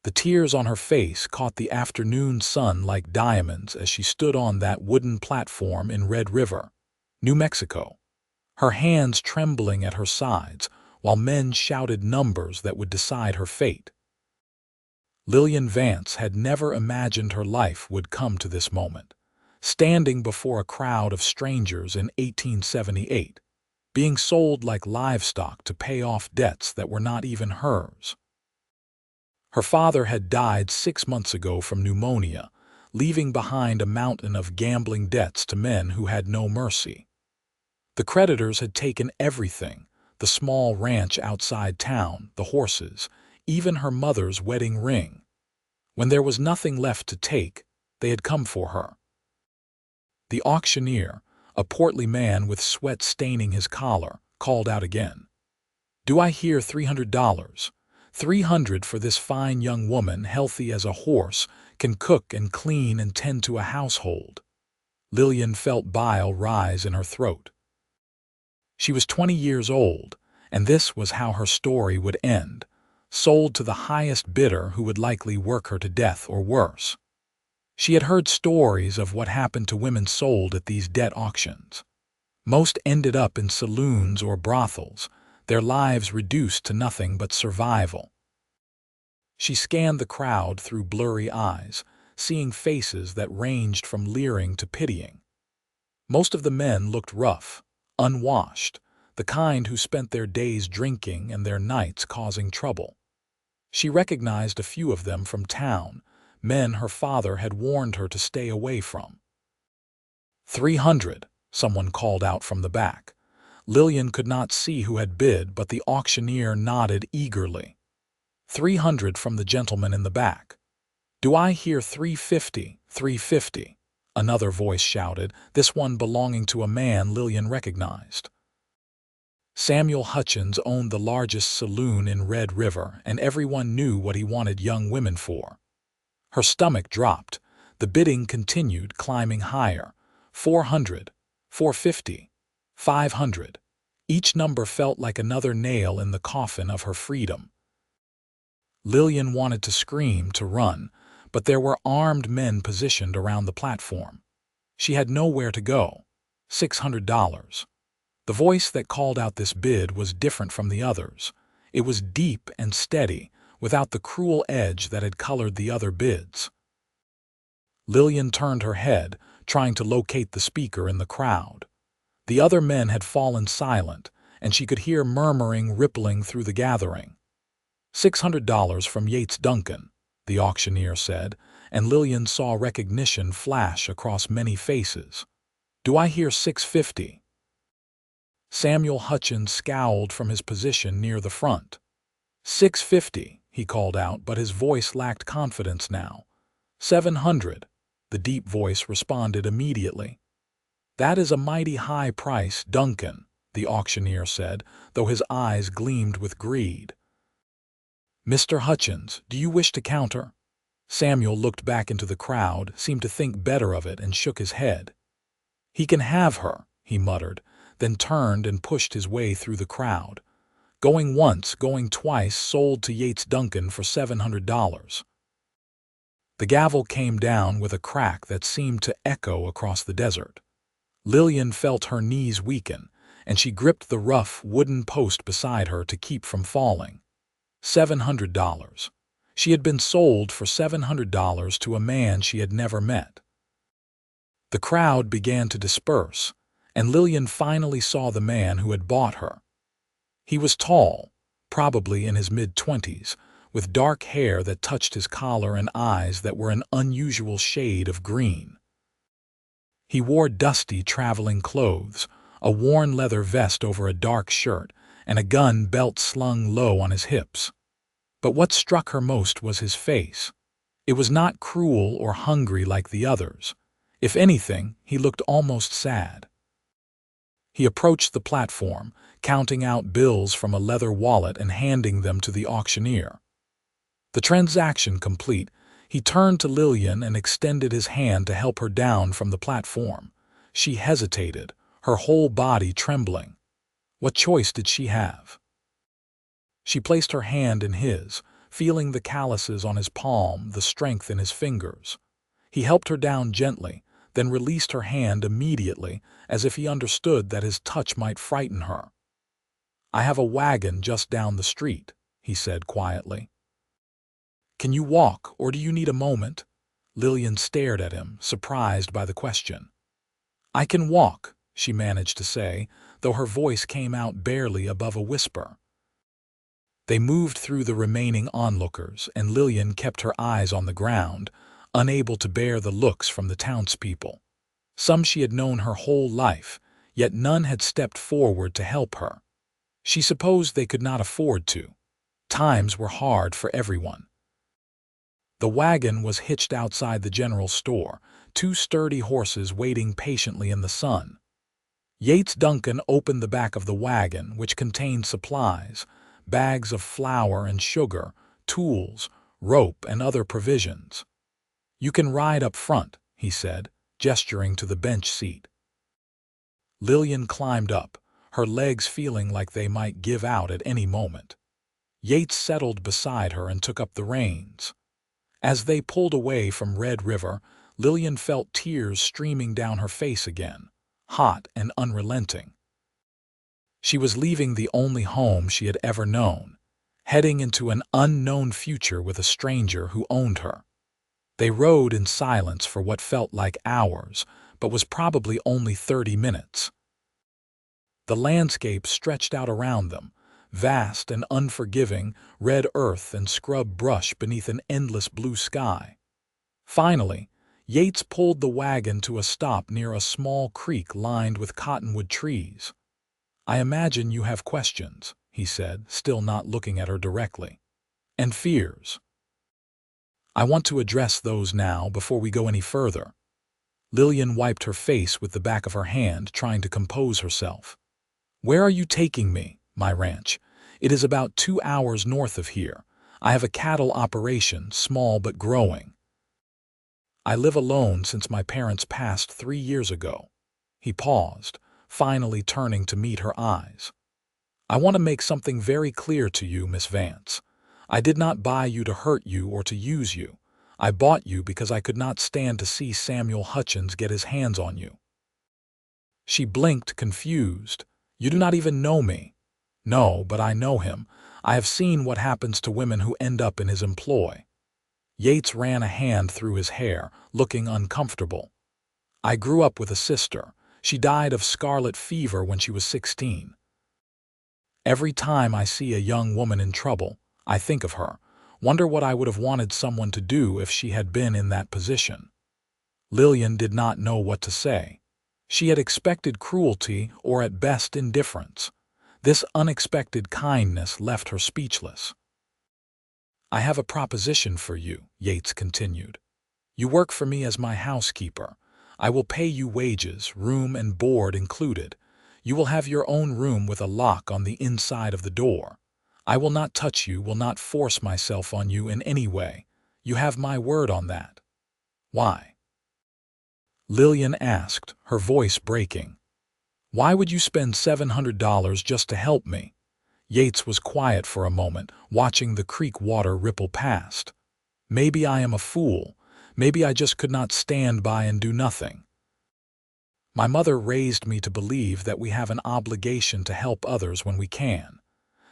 The tears on her face caught the afternoon sun like diamonds as she stood on that wooden platform in Red River, New Mexico, her hands trembling at her sides while men shouted numbers that would decide her fate. Lillian Vance had never imagined her life would come to this moment, standing before a crowd of strangers in 1878, being sold like livestock to pay off debts that were not even hers. Her father had died 6 months ago from pneumonia, leaving behind a mountain of gambling debts to men who had no mercy. The creditors had taken everything: the small ranch outside town, the horses, even her mother's wedding ring. When there was nothing left to take, they had come for her. The auctioneer, a portly man with sweat staining his collar, called out again. "Do I hear $300? $300 for this fine young woman, healthy as a horse, can cook and clean and tend to a household." Lillian felt bile rise in her throat. She was 20 years old, and this was how her story would end, sold to the highest bidder who would likely work her to death or worse. She had heard stories of what happened to women sold at these debt auctions. Most ended up in saloons or brothels, their lives reduced to nothing but survival. She scanned the crowd through blurry eyes, seeing faces that ranged from leering to pitying. Most of the men looked rough, unwashed, the kind who spent their days drinking and their nights causing trouble. She recognized a few of them from town, men her father had warned her to stay away from. "300, someone called out from the back. Lillian could not see who had bid, but the auctioneer nodded eagerly. "300 from the gentleman in the back." "Do I hear 350, 350? Another voice shouted, this one belonging to a man Lillian recognized. Samuel Hutchins owned the largest saloon in Red River, and everyone knew what he wanted young women for. Her stomach dropped. The bidding continued, climbing higher. 400, 450, 500. Each number felt like another nail in the coffin of her freedom. Lillian wanted to scream, to run, but there were armed men positioned around the platform. She had nowhere to go. $600. The voice that called out this bid was different from the others. It was deep and steady, without the cruel edge that had colored the other bids. Lillian turned her head, trying to locate the speaker in the crowd. The other men had fallen silent, and she could hear murmuring rippling through the gathering. $600 from Yates Duncan, the auctioneer said, and Lillian saw recognition flash across many faces. "Do I hear 650? Samuel Hutchins scowled from his position near the front. "650, he called out, but his voice lacked confidence now. "700, the deep voice responded immediately. "That is a mighty high price, Duncan," the auctioneer said, though his eyes gleamed with greed. "Mr. Hutchins, do you wish to counter?" Samuel looked back into the crowd, seemed to think better of it, and shook his head. "He can have her," he muttered, then turned and pushed his way through the crowd. Going once, going twice, sold to Yates Duncan for $700. The gavel came down with a crack that seemed to echo across the desert. Lillian felt her knees weaken, and she gripped the rough wooden post beside her to keep from falling. $700. She had been sold for $700 to a man she had never met. The crowd began to disperse, and Lillian finally saw the man who had bought her. He was tall, probably in his mid-20s, with dark hair that touched his collar and eyes that were an unusual shade of green. He wore dusty traveling clothes, a worn leather vest over a dark shirt, and a gun belt slung low on his hips. But what struck her most was his face. It was not cruel or hungry like the others. If anything, he looked almost sad. He approached the platform, counting out bills from a leather wallet and handing them to the auctioneer. The transaction complete, he turned to Lillian and extended his hand to help her down from the platform. She hesitated, her whole body trembling. What choice did she have? She placed her hand in his, feeling the calluses on his palm, the strength in his fingers. He helped her down gently, then released her hand immediately, as if he understood that his touch might frighten her. "I have a wagon just down the street," he said quietly. "Can you walk, or do you need a moment?" Lillian stared at him, surprised by the question. "I can walk," she managed to say, though her voice came out barely above a whisper. They moved through the remaining onlookers, and Lillian kept her eyes on the ground, unable to bear the looks from the townspeople. Some she had known her whole life, yet none had stepped forward to help her. She supposed they could not afford to. Times were hard for everyone. The wagon was hitched outside the general store, two sturdy horses waiting patiently in the sun. Yates Duncan opened the back of the wagon, which contained supplies, bags of flour and sugar, tools, rope, and other provisions. "You can ride up front," he said, gesturing to the bench seat. Lillian climbed up, her legs feeling like they might give out at any moment. Yates settled beside her and took up the reins. As they pulled away from Red River, Lillian felt tears streaming down her face again, hot and unrelenting. She was leaving the only home she had ever known, heading into an unknown future with a stranger who owned her. They rode in silence for what felt like hours, but was probably only 30 minutes. The landscape stretched out around them, vast and unforgiving, red earth and scrub brush beneath an endless blue sky. Finally, Yates pulled the wagon to a stop near a small creek lined with cottonwood trees. "I imagine you have questions," he said, still not looking at her directly. "And fears. I want to address those now before we go any further." Lillian wiped her face with the back of her hand, trying to compose herself. "Where are you taking me?" "My ranch. It is about 2 hours north of here. I have a cattle operation, small but growing. I live alone since my parents passed 3 years ago." He paused, finally turning to meet her eyes. "I want to make something very clear to you, Miss Vance. I did not buy you to hurt you or to use you. I bought you because I could not stand to see Samuel Hutchins get his hands on you." She blinked, confused. "You do not even know me." "No, but I know him. I have seen what happens to women who end up in his employ." Yates ran a hand through his hair, looking uncomfortable. "I grew up with a sister. She died of scarlet fever when she was 16. Every time I see a young woman in trouble, I think of her, wonder what I would have wanted someone to do if she had been in that position." Lillian did not know what to say. She had expected cruelty or at best indifference. This unexpected kindness left her speechless. "I have a proposition for you," Yates continued. "You work for me as my housekeeper. I will pay you wages, room and board included. You will have your own room with a lock on the inside of the door. I will not touch you, will not force myself on you in any way. You have my word on that." "Why?" Lillian asked, her voice breaking. "Why would you spend $700 just to help me?" Yates was quiet for a moment, watching the creek water ripple past. "Maybe I am a fool. Maybe I just could not stand by and do nothing. My mother raised me to believe that we have an obligation to help others when we can.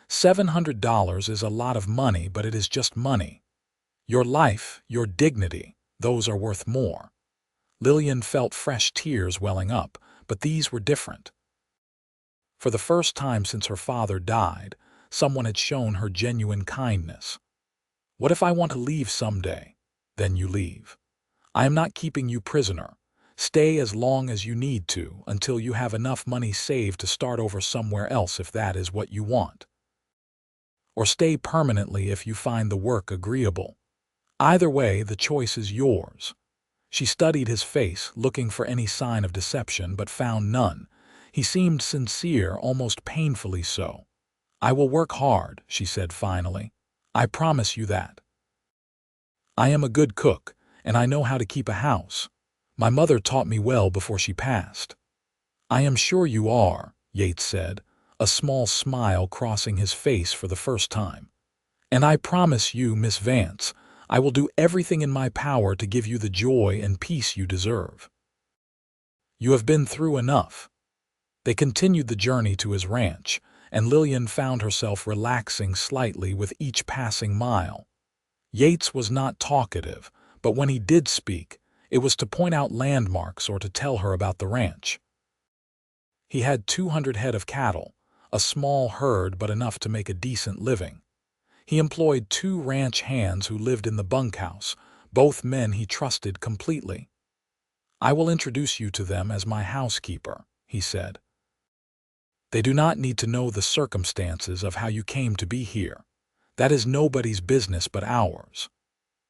$700 is a lot of money, but it is just money. Your life, your dignity, those are worth more." Lillian felt fresh tears welling up, but these were different. For the first time since her father died, someone had shown her genuine kindness. "What if I want to leave someday?" "Then you leave. I am not keeping you prisoner. Stay as long as you need to, until you have enough money saved to start over somewhere else if that is what you want. Or stay permanently if you find the work agreeable. Either way, the choice is yours." She studied his face, looking for any sign of deception, but found none. He seemed sincere, almost painfully so. "I will work hard," she said finally. "I promise you that. I am a good cook, and I know how to keep a house. My mother taught me well before she passed." "I am sure you are," Yates said, a small smile crossing his face for the first time. And I promise you, Miss Vance, I will do everything in my power to give you the joy and peace you deserve. You have been through enough." They continued the journey to his ranch, and Lillian found herself relaxing slightly with each passing mile. Yates was not talkative, but when he did speak, it was to point out landmarks or to tell her about the ranch. He had 200 head of cattle, a small herd but enough to make a decent living. He employed 2 ranch hands who lived in the bunkhouse, both men he trusted completely. "I will introduce you to them as my housekeeper," he said. "They do not need to know the circumstances of how you came to be here. That is nobody's business but ours."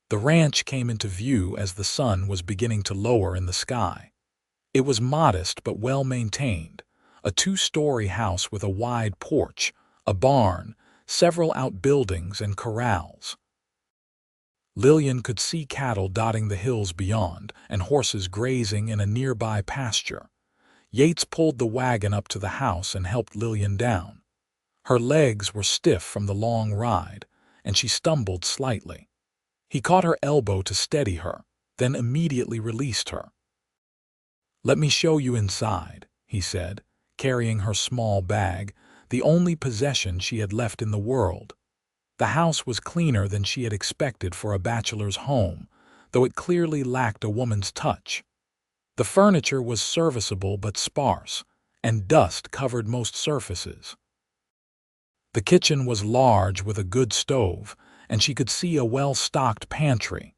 The ranch came into view as the sun was beginning to lower in the sky. It was modest but well-maintained, a 2-story house with a wide porch, a barn, several outbuildings and corrals. Lillian could see cattle dotting the hills beyond and horses grazing in a nearby pasture. Yates pulled the wagon up to the house and helped Lillian down. Her legs were stiff from the long ride, and she stumbled slightly. He caught her elbow to steady her, then immediately released her. "Let me show you inside," he said, carrying her small bag, the only possession she had left in the world. The house was cleaner than she had expected for a bachelor's home, though it clearly lacked a woman's touch. The furniture was serviceable but sparse, and dust covered most surfaces. The kitchen was large with a good stove, and she could see a well-stocked pantry.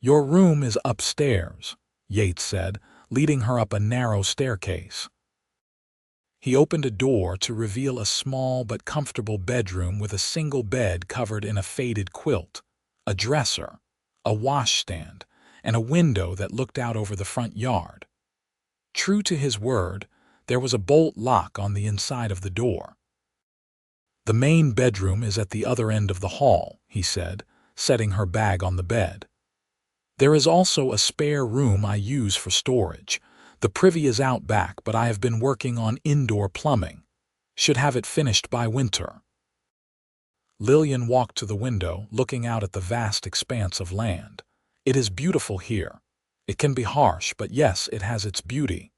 "Your room is upstairs," Yates said, leading her up a narrow staircase. He opened a door to reveal a small but comfortable bedroom with a single bed covered in a faded quilt, a dresser, a washstand, and a window that looked out over the front yard. True to his word, there was a bolt lock on the inside of the door. "The main bedroom is at the other end of the hall," he said, setting her bag on the bed. "There is also a spare room I use for storage. The privy is out back, but I have been working on indoor plumbing. Should have it finished by winter." Lillian walked to the window, looking out at the vast expanse of land. "It is beautiful here. It can be harsh, but yes, it has its beauty."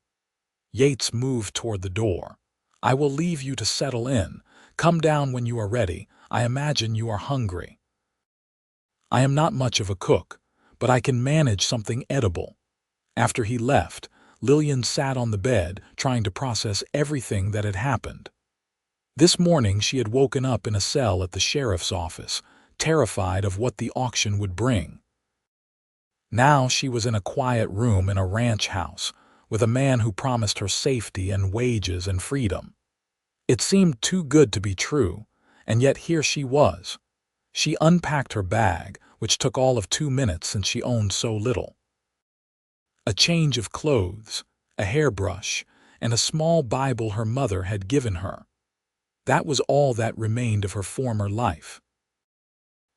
Yates moved toward the door. "I will leave you to settle in. Come down when you are ready. I imagine you are hungry." "I am not much of a cook, but I can manage something edible." After he left, Lillian sat on the bed, trying to process everything that had happened. This morning she had woken up in a cell at the sheriff's office, terrified of what the auction would bring. Now she was in a quiet room in a ranch house, with a man who promised her safety and wages and freedom. It seemed too good to be true, and yet here she was. She unpacked her bag, which took all of 2 minutes since she owned so little. A change of clothes, a hairbrush, and a small Bible her mother had given her. That was all that remained of her former life.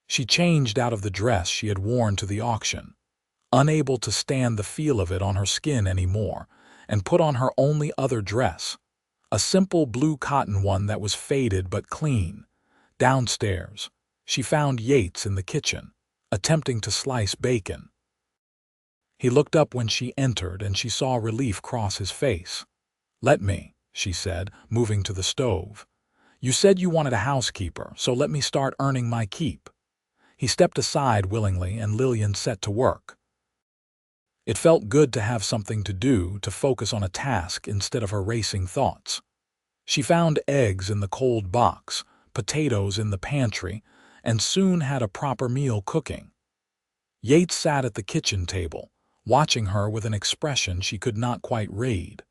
She changed out of the dress she had worn to the auction, unable to stand the feel of it on her skin anymore, and put on her only other dress, a simple blue cotton one that was faded but clean. Downstairs, she found Yates in the kitchen, attempting to slice bacon. He looked up when she entered, and she saw relief cross his face. "Let me," she said, moving to the stove. "You said you wanted a housekeeper, so let me start earning my keep." He stepped aside willingly, and Lillian set to work. It felt good to have something to do, to focus on a task instead of her racing thoughts. She found eggs in the cold box, potatoes in the pantry, and soon had a proper meal cooking. Yates sat at the kitchen table, watching her with an expression she could not quite read.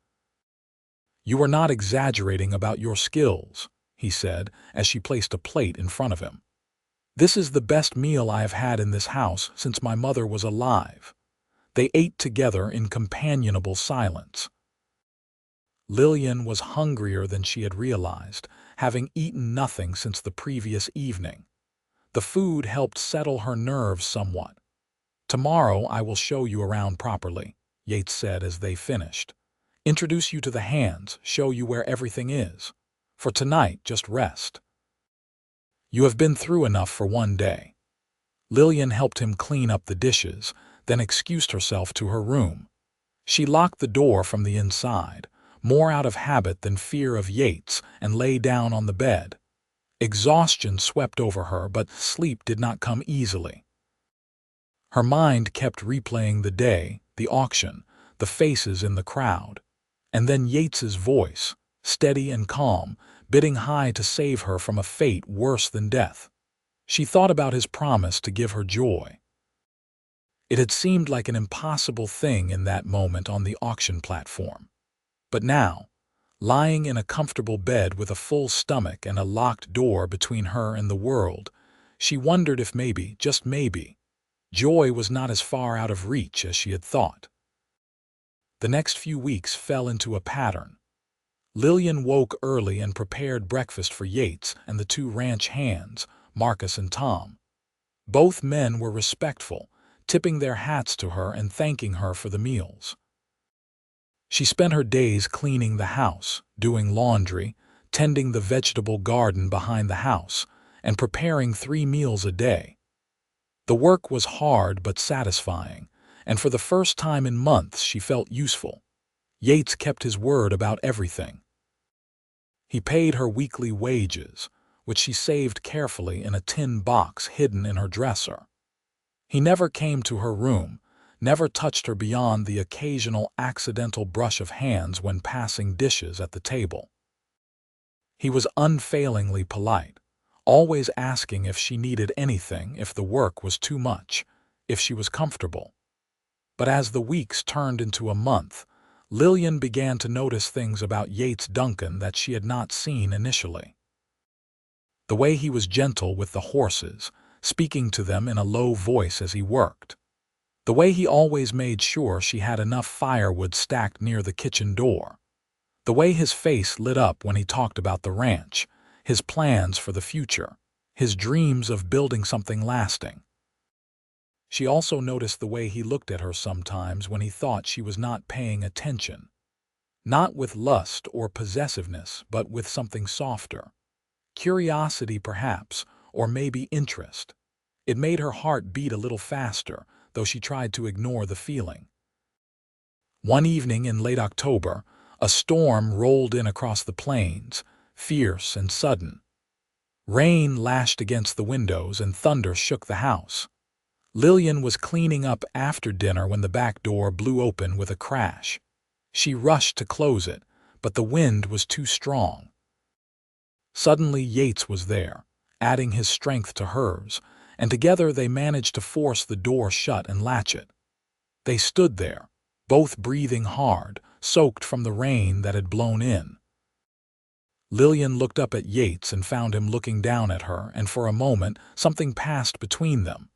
"You are not exaggerating about your skills," he said as she placed a plate in front of him. "This is the best meal I have had in this house since my mother was alive." They ate together in companionable silence. Lillian was hungrier than she had realized, having eaten nothing since the previous evening. The food helped settle her nerves somewhat. "Tomorrow I will show you around properly," Yates said as they finished. "Introduce you to the hands, show you where everything is. For tonight, just rest." You have been through enough for one day." Lillian helped him clean up the dishes, then excused herself to her room. She locked the door from the inside, more out of habit than fear of Yates, and lay down on the bed. Exhaustion swept over her, but sleep did not come easily. Her mind kept replaying the day, the auction, the faces in the crowd, and then Yates's voice, steady and calm, bidding high to save her from a fate worse than death. She thought about his promise to give her joy. It had seemed like an impossible thing in that moment on the auction platform. But now, lying in a comfortable bed with a full stomach and a locked door between her and the world, she wondered if maybe, just maybe, joy was not as far out of reach as she had thought. The next few weeks fell into a pattern. Lillian woke early and prepared breakfast for Yates and the two ranch hands, Marcus and Tom. Both men were respectful, tipping their hats to her and thanking her for the meals. She spent her days cleaning the house, doing laundry, tending the vegetable garden behind the house, and preparing 3 meals a day. The work was hard but satisfying, and for the first time in months she felt useful. Yates kept his word about everything. He paid her weekly wages, which she saved carefully in a tin box hidden in her dresser. He never came to her room, never touched her beyond the occasional accidental brush of hands when passing dishes at the table. He was unfailingly polite, always asking if she needed anything, if the work was too much, if she was comfortable. But as the weeks turned into a month, Lillian began to notice things about Yates Duncan that she had not seen initially. The way he was gentle with the horses, speaking to them in a low voice as he worked. The way he always made sure she had enough firewood stacked near the kitchen door. The way his face lit up when he talked about the ranch, his plans for the future, his dreams of building something lasting. She also noticed the way he looked at her sometimes when he thought she was not paying attention. Not with lust or possessiveness, but with something softer. Curiosity, perhaps, or maybe interest. It made her heart beat a little faster, though she tried to ignore the feeling. One evening in late October, a storm rolled in across the plains, fierce and sudden. Rain lashed against the windows and thunder shook the house. Lillian was cleaning up after dinner when the back door blew open with a crash. She rushed to close it, but the wind was too strong. Suddenly Yates was there, adding his strength to hers, and together they managed to force the door shut and latch it. They stood there, both breathing hard, soaked from the rain that had blown in. Lillian looked up at Yates and found him looking down at her, and for a moment something passed between them.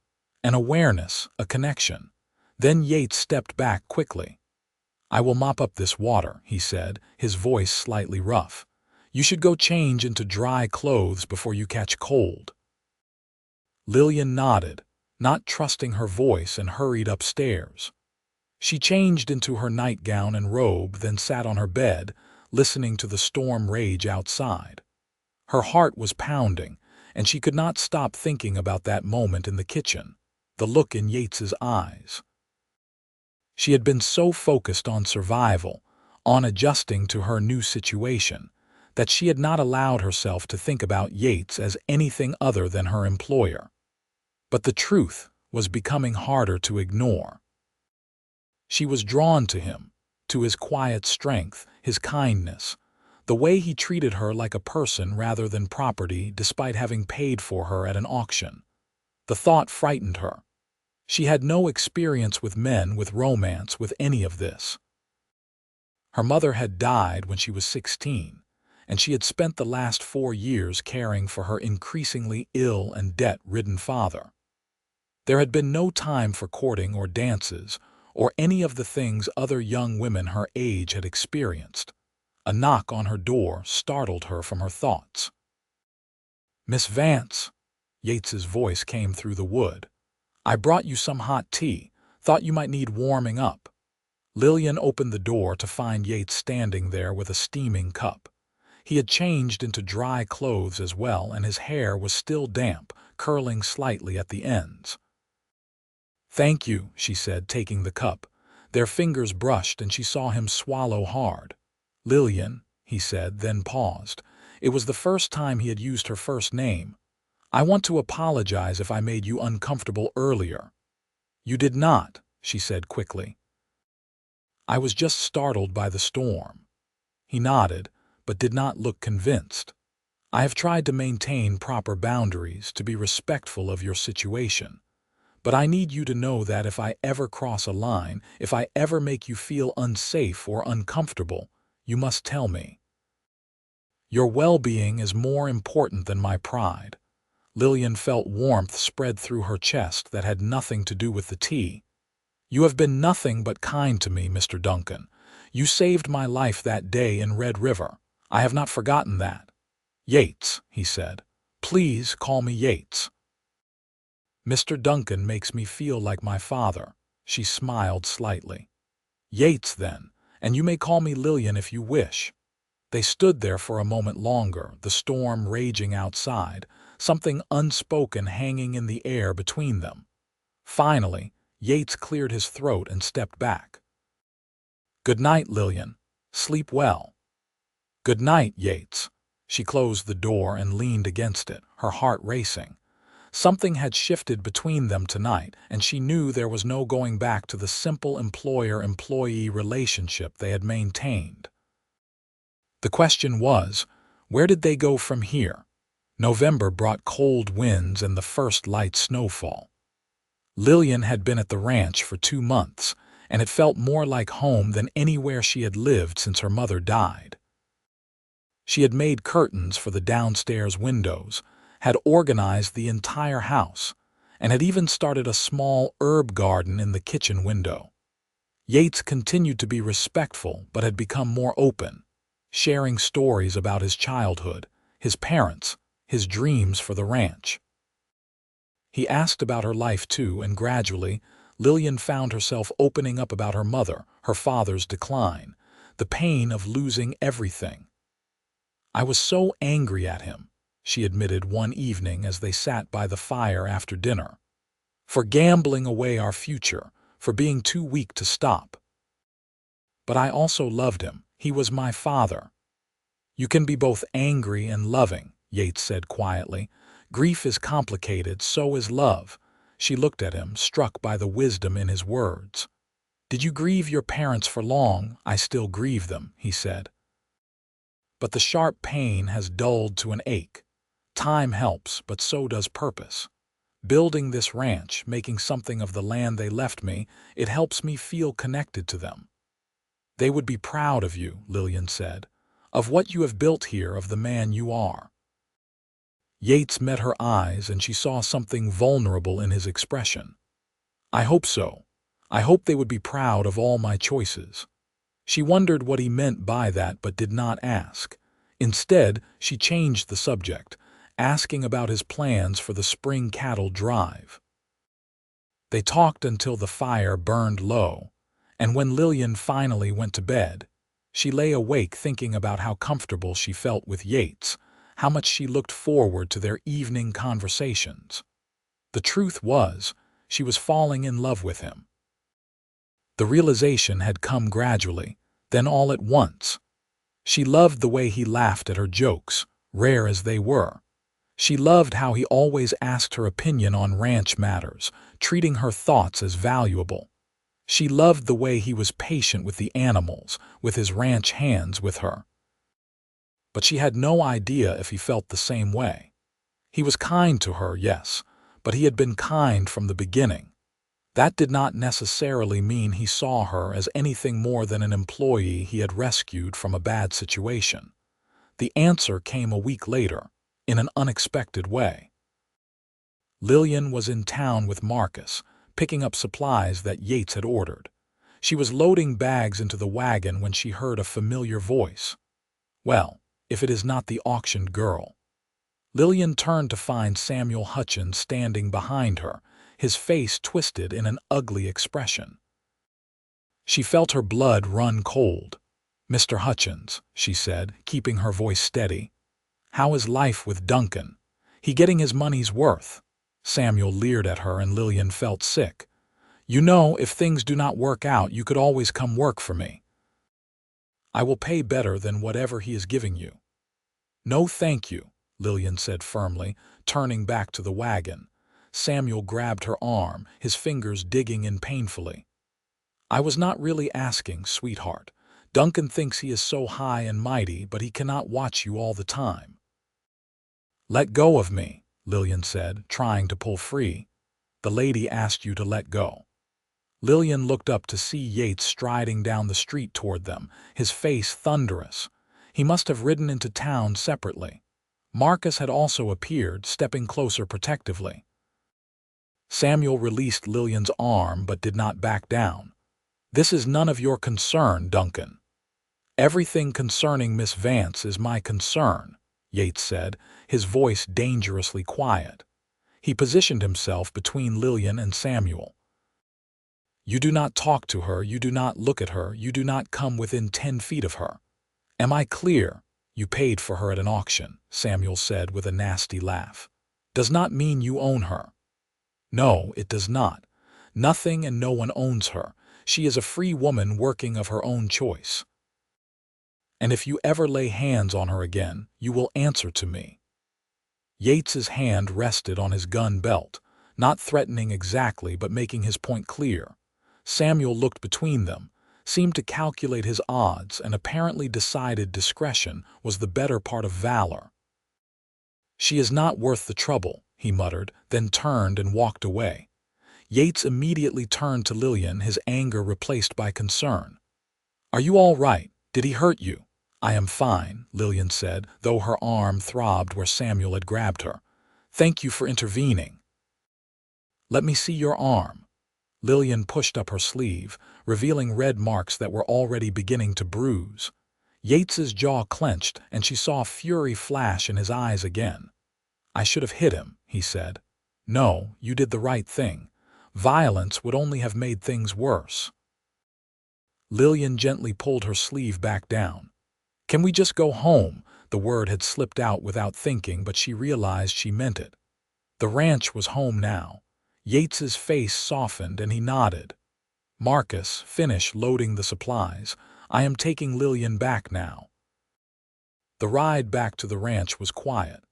An awareness, a connection. Then Yates stepped back quickly. "I will mop up this water," he said, his voice slightly rough. "You should go change into dry clothes before you catch cold." Lillian nodded, not trusting her voice, and hurried upstairs. She changed into her nightgown and robe, then sat on her bed, listening to the storm rage outside. Her heart was pounding, and she could not stop thinking about that moment in the kitchen, the look in Yates's eyes. She had been so focused on survival, on adjusting to her new situation, that she had not allowed herself to think about Yates as anything other than her employer. But the truth was becoming harder to ignore. She was drawn to him, to his quiet strength, his kindness, the way he treated her like a person rather than property despite having paid for her at an auction. The thought frightened her. She had no experience with men, with romance, with any of this. Her mother had died when she was 16, and she had spent the last 4 years caring for her increasingly ill and debt-ridden father. There had been no time for courting or dances, or any of the things other young women her age had experienced. A knock on her door startled her from her thoughts. "Miss Vance," Yates's voice came through the wood. "I brought you some hot tea. Thought you might need warming up." Lillian opened the door to find Yates standing there with a steaming cup. He had changed into dry clothes as well, and his hair was still damp, curling slightly at the ends. "Thank you," she said, taking the cup. Their fingers brushed, and she saw him swallow hard. "Lillian," he said, then paused. It was the first time he had used her first name. "I want to apologize if I made you uncomfortable earlier." "You did not," she said quickly. "I was just startled by the storm." He nodded, but did not look convinced. "I have tried to maintain proper boundaries, to be respectful of your situation. But I need you to know that if I ever cross a line, if I ever make you feel unsafe or uncomfortable, you must tell me. Your well-being is more important than my pride." Lillian felt warmth spread through her chest that had nothing to do with the tea. "You have been nothing but kind to me, Mr. Duncan. You saved my life that day in Red River. I have not forgotten that." "Yates," he said. "Please call me Yates." "Mr. Duncan makes me feel like my father." She smiled slightly. "Yates, then, and you may call me Lillian if you wish." They stood there for a moment longer, the storm raging outside, something unspoken hanging in the air between them. Finally, Yates cleared his throat and stepped back. "Good night, Lillian. Sleep well." "Good night, Yates." She closed the door and leaned against it, her heart racing. Something had shifted between them tonight, and she knew there was no going back to the simple employer-employee relationship they had maintained. The question was, where did they go from here? November brought cold winds and the first light snowfall. Lillian had been at the ranch for 2 months, and it felt more like home than anywhere she had lived since her mother died. She had made curtains for the downstairs windows, had organized the entire house, and had even started a small herb garden in the kitchen window. Yates continued to be respectful but had become more open, sharing stories about his childhood, his parents, his dreams for the ranch. He asked about her life too, and gradually, Lillian found herself opening up about her mother, her father's decline, the pain of losing everything. "I was so angry at him," she admitted one evening as they sat by the fire after dinner, "for gambling away our future, for being too weak to stop. But I also loved him. He was my father." "You can be both angry and loving," Yates said quietly. "Grief is complicated, so is love." She looked at him, struck by the wisdom in his words. "Did you grieve your parents for long?" "I still grieve them," he said. "But the sharp pain has dulled to an ache. Time helps, but so does purpose. Building this ranch, making something of the land they left me, it helps me feel connected to them." "They would be proud of you," Lillian said, "of what you have built here, of the man you are." Yates met her eyes, and she saw something vulnerable in his expression. "I hope so. I hope they would be proud of all my choices." She wondered what he meant by that, but did not ask. Instead, she changed the subject, asking about his plans for the spring cattle drive. They talked until the fire burned low, and when Lillian finally went to bed, she lay awake thinking about how comfortable she felt with Yates, how much she looked forward to their evening conversations. The truth was, she was falling in love with him. The realization had come gradually, then all at once. She loved the way he laughed at her jokes, rare as they were. She loved how he always asked her opinion on ranch matters, treating her thoughts as valuable. She loved the way he was patient with the animals, with his ranch hands with her. But she had no idea if he felt the same way. He was kind to her, yes, but he had been kind from the beginning. That did not necessarily mean he saw her as anything more than an employee he had rescued from a bad situation. The answer came a week later, in an unexpected way. Lillian was in town with Marcus, picking up supplies that Yates had ordered. She was loading bags into the wagon when she heard a familiar voice. Well, if it is not the auctioned girl. Lillian turned to find Samuel Hutchins standing behind her, his face twisted in an ugly expression. She felt her blood run cold. Mr. Hutchins, she said, keeping her voice steady. How is life with Duncan? He getting his money's worth? Samuel leered at her and Lillian felt sick. You know, if things do not work out, you could always come work for me. I will pay better than whatever he is giving you. No, thank you, Lillian said firmly, turning back to the wagon. Samuel grabbed her arm, his fingers digging in painfully. I was not really asking, sweetheart. Duncan thinks he is so high and mighty, but he cannot watch you all the time. Let go of me, Lillian said, trying to pull free. The lady asked you to let go. Lillian looked up to see Yates striding down the street toward them, his face thunderous. He must have ridden into town separately. Marcus had also appeared, stepping closer protectively. Samuel released Lillian's arm but did not back down. This is none of your concern, Duncan. Everything concerning Miss Vance is my concern, Yates said, his voice dangerously quiet. He positioned himself between Lillian and Samuel. You do not talk to her, you do not look at her, you do not come within 10 feet of her. Am I clear? You paid for her at an auction, Samuel said with a nasty laugh. Does not mean you own her. No, it does not. Nothing and no one owns her. She is a free woman working of her own choice. And if you ever lay hands on her again, you will answer to me. Yates's hand rested on his gun belt, not threatening exactly but making his point clear. Samuel looked between them, seemed to calculate his odds, and apparently decided discretion was the better part of valor. She is not worth the trouble, he muttered, then turned and walked away. Yates immediately turned to Lillian, his anger replaced by concern. Are you all right? Did he hurt you? I am fine, Lillian said, though her arm throbbed where Samuel had grabbed her. Thank you for intervening. Let me see your arm. Lillian pushed up her sleeve, revealing red marks that were already beginning to bruise. Yates's jaw clenched, and she saw fury flash in his eyes again. I should have hit him, he said. No, you did the right thing. Violence would only have made things worse. Lillian gently pulled her sleeve back down. Can we just go home? The word had slipped out without thinking, but she realized she meant it. The ranch was home now. Yates's face softened and he nodded. Marcus, finish loading the supplies. I am taking Lillian back now. The ride back to the ranch was quiet.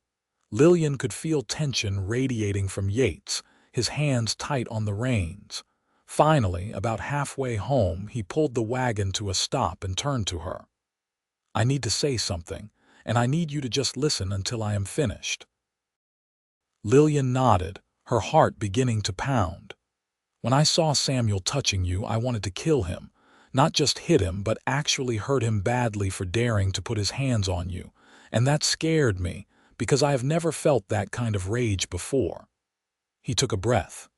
Lillian could feel tension radiating from Yates, his hands tight on the reins. Finally, about halfway home, he pulled the wagon to a stop and turned to her. I need to say something, and I need you to just listen until I am finished. Lillian nodded, her heart beginning to pound. When I saw Samuel touching you, I wanted to kill him. Not just hit him, but actually hurt him badly for daring to put his hands on you. And that scared me, because I have never felt that kind of rage before. He took a breath.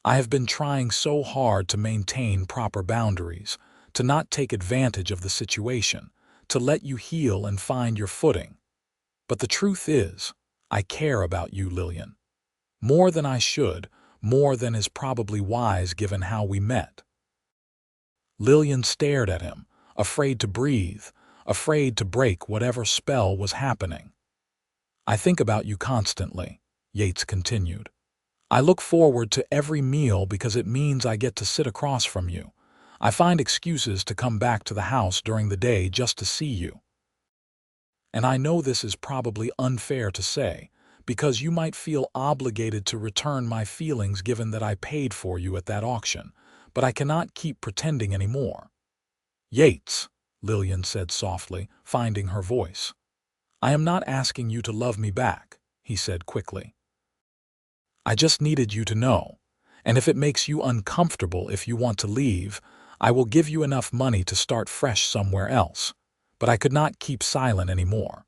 I have been trying so hard to maintain proper boundaries, to not take advantage of the situation, to let you heal and find your footing. But the truth is, I care about you, Lillian. More than I should, more than is probably wise given how we met. Lillian stared at him, afraid to breathe, afraid to break whatever spell was happening. I think about you constantly, Yates continued. I look forward to every meal because it means I get to sit across from you. I find excuses to come back to the house during the day just to see you. And I know this is probably unfair to say, because you might feel obligated to return my feelings given that I paid for you at that auction, but I cannot keep pretending anymore. Yates, Lillian said softly, finding her voice. I am not asking you to love me back, he said quickly. I just needed you to know, and if it makes you uncomfortable if you want to leave, I will give you enough money to start fresh somewhere else, but I could not keep silent anymore.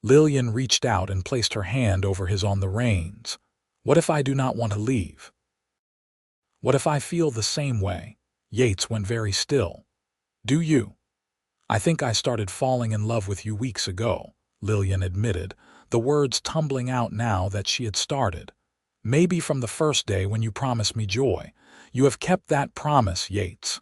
Lillian reached out and placed her hand over his on the reins. What if I do not want to leave? What if I feel the same way? Yates went very still. Do you? I think I started falling in love with you weeks ago, Lillian admitted, the words tumbling out now that she had started. Maybe from the first day when you promised me joy. You have kept that promise, Yates.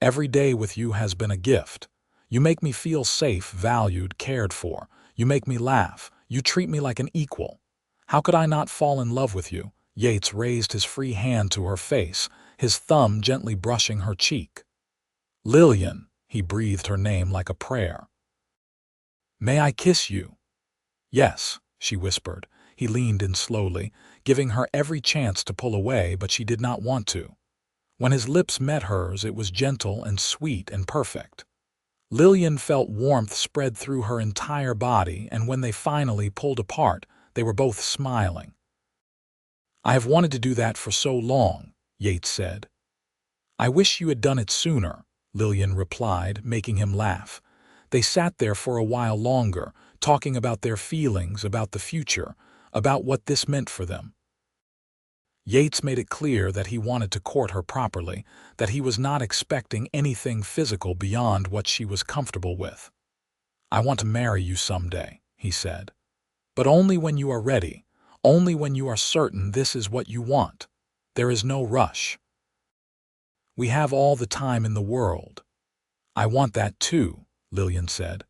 Every day with you has been a gift. You make me feel safe, valued, cared for. You make me laugh. You treat me like an equal. How could I not fall in love with you?" Yates raised his free hand to her face, his thumb gently brushing her cheek. "Lillian," he breathed her name like a prayer. "May I kiss you?" "Yes," she whispered. He leaned in slowly, giving her every chance to pull away, but she did not want to. When his lips met hers, it was gentle and sweet and perfect. Lillian felt warmth spread through her entire body, and when they finally pulled apart, they were both smiling. "I have wanted to do that for so long," Yates said. "I wish you had done it sooner," Lillian replied, making him laugh. They sat there for a while longer, talking about their feelings, about the future, about what this meant for them. Yates made it clear that he wanted to court her properly, that he was not expecting anything physical beyond what she was comfortable with. "I want to marry you someday," he said. "But only when you are ready, only when you are certain this is what you want. There is no rush. We have all the time in the world." "I want that too," Lillian said.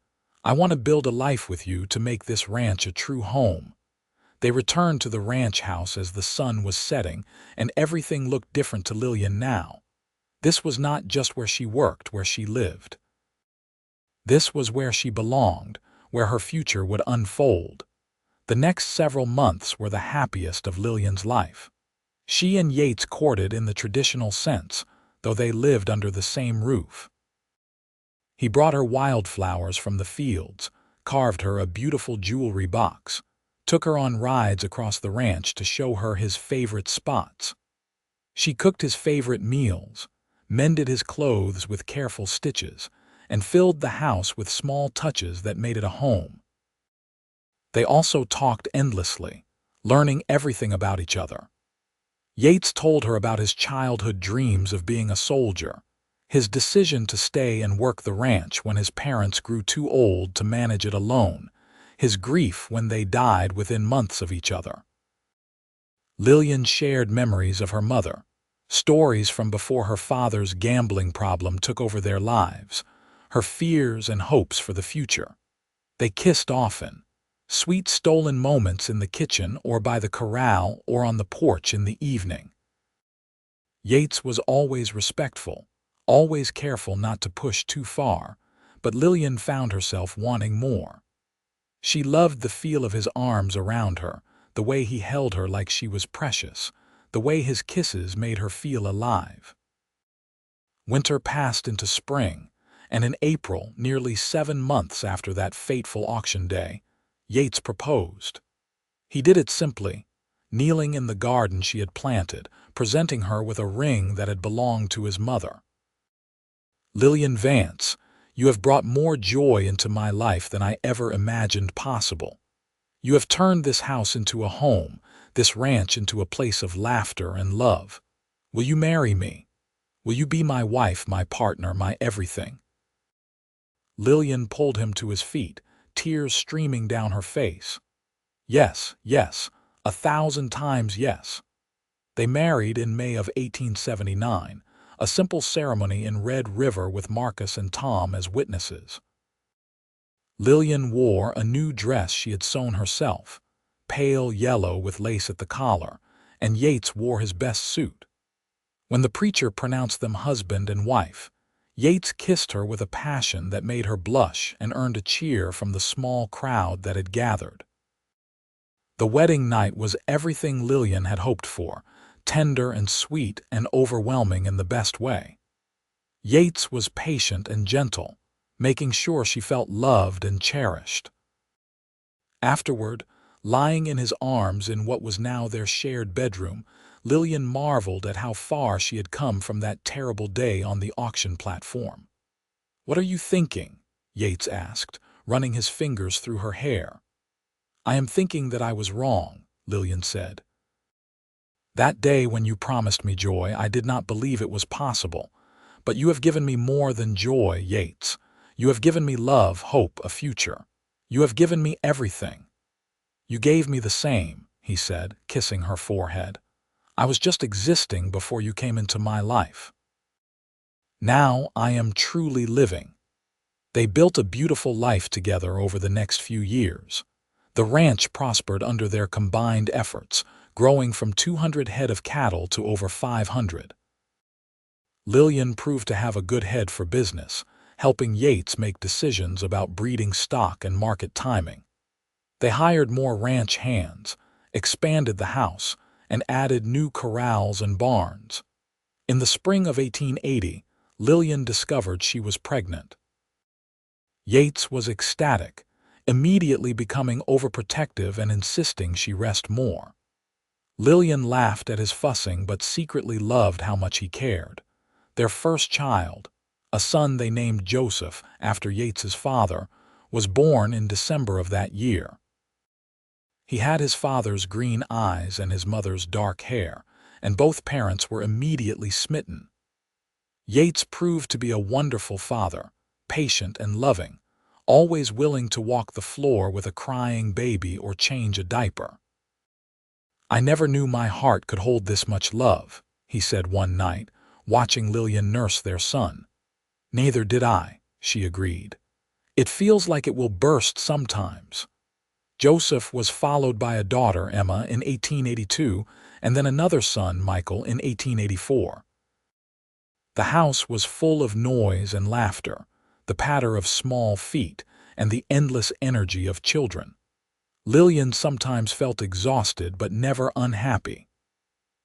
"I want to build a life with you, to make this ranch a true home." They returned to the ranch house as the sun was setting, and everything looked different to Lillian now. This was not just where she worked, where she lived. This was where she belonged, where her future would unfold. The next several months were the happiest of Lillian's life. She and Yates courted in the traditional sense, though they lived under the same roof. He brought her wildflowers from the fields, carved her a beautiful jewelry box, took her on rides across the ranch to show her his favorite spots. She cooked his favorite meals, mended his clothes with careful stitches, and filled the house with small touches that made it a home. They also talked endlessly, learning everything about each other. Yates told her about his childhood dreams of being a soldier, his decision to stay and work the ranch when his parents grew too old to manage it alone, his grief when they died within months of each other. Lillian shared memories of her mother, stories from before her father's gambling problem took over their lives, her fears and hopes for the future. They kissed often, sweet stolen moments in the kitchen or by the corral or on the porch in the evening. Yates was always respectful, always careful not to push too far, but Lillian found herself wanting more. She loved the feel of his arms around her, the way he held her like she was precious, the way his kisses made her feel alive. Winter passed into spring, and in April, nearly 7 months after that fateful auction day, Yates proposed. He did it simply, kneeling in the garden she had planted, presenting her with a ring that had belonged to his mother. "Lillian Vance, you have brought more joy into my life than I ever imagined possible. You have turned this house into a home, this ranch into a place of laughter and love. Will you marry me? Will you be my wife, my partner, my everything?" Lillian pulled him to his feet, tears streaming down her face. "Yes, yes, 1,000 times yes." They married in May of 1879, a simple ceremony in Red River with Marcus and Tom as witnesses. Lillian wore a new dress she had sewn herself, pale yellow with lace at the collar, and Yates wore his best suit. When the preacher pronounced them husband and wife, Yates kissed her with a passion that made her blush and earned a cheer from the small crowd that had gathered. The wedding night was everything Lillian had hoped for, tender and sweet and overwhelming in the best way. Yates was patient and gentle, making sure she felt loved and cherished. Afterward, lying in his arms in what was now their shared bedroom, Lillian marveled at how far she had come from that terrible day on the auction platform. "What are you thinking?" Yates asked, running his fingers through her hair. "I am thinking that I was wrong," Lillian said. "That day when you promised me joy, I did not believe it was possible. But you have given me more than joy, Yates. You have given me love, hope, a future. You have given me everything." "You gave me the same," he said, kissing her forehead. "I was just existing before you came into my life." Now I am truly living." They built a beautiful life together over the next few years. The ranch prospered under their combined efforts, growing from 200 head of cattle to over 500. Lillian proved to have a good head for business, helping Yates make decisions about breeding stock and market timing. They hired more ranch hands, expanded the house, and added new corrals and barns. In the spring of 1880, Lillian discovered she was pregnant. Yates was ecstatic, immediately becoming overprotective and insisting she rest more. Lillian laughed at his fussing but secretly loved how much he cared. Their first child, a son they named Joseph after Yates's father, was born in December of that year. He had his father's green eyes and his mother's dark hair, and both parents were immediately smitten. Yates proved to be a wonderful father, patient and loving, always willing to walk the floor with a crying baby or change a diaper. "I never knew my heart could hold this much love," he said one night, watching Lillian nurse their son. "Neither did I," she agreed. "It feels like it will burst sometimes." Joseph was followed by a daughter, Emma, in 1882, and then another son, Michael, in 1884. The house was full of noise and laughter, the patter of small feet, and the endless energy of children. Lillian sometimes felt exhausted but never unhappy.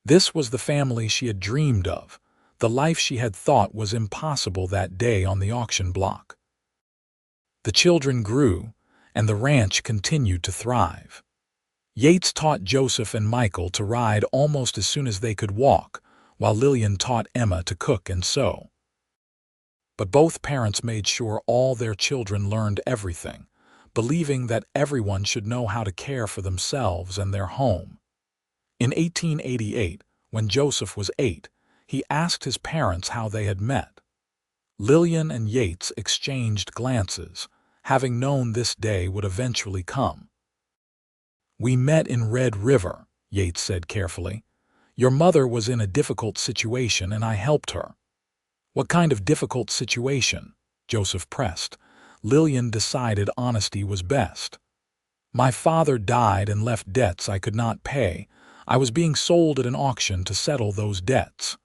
This was the family she had dreamed of, the life she had thought was impossible that day on the auction block. The children grew, and the ranch continued to thrive. Yates taught Joseph and Michael to ride almost as soon as they could walk, while Lillian taught Emma to cook and sew. But both parents made sure all their children learned everything, believing that everyone should know how to care for themselves and their home. In 1888, when Joseph was 8, he asked his parents how they had met. Lillian and Yates exchanged glances, having known this day would eventually come. "We met in Red River," Yates said carefully. "Your mother was in a difficult situation and I helped her." "What kind of difficult situation?" Joseph pressed. Lillian decided honesty was best. "My father died and left debts I could not pay. I was being sold at an auction to settle those debts.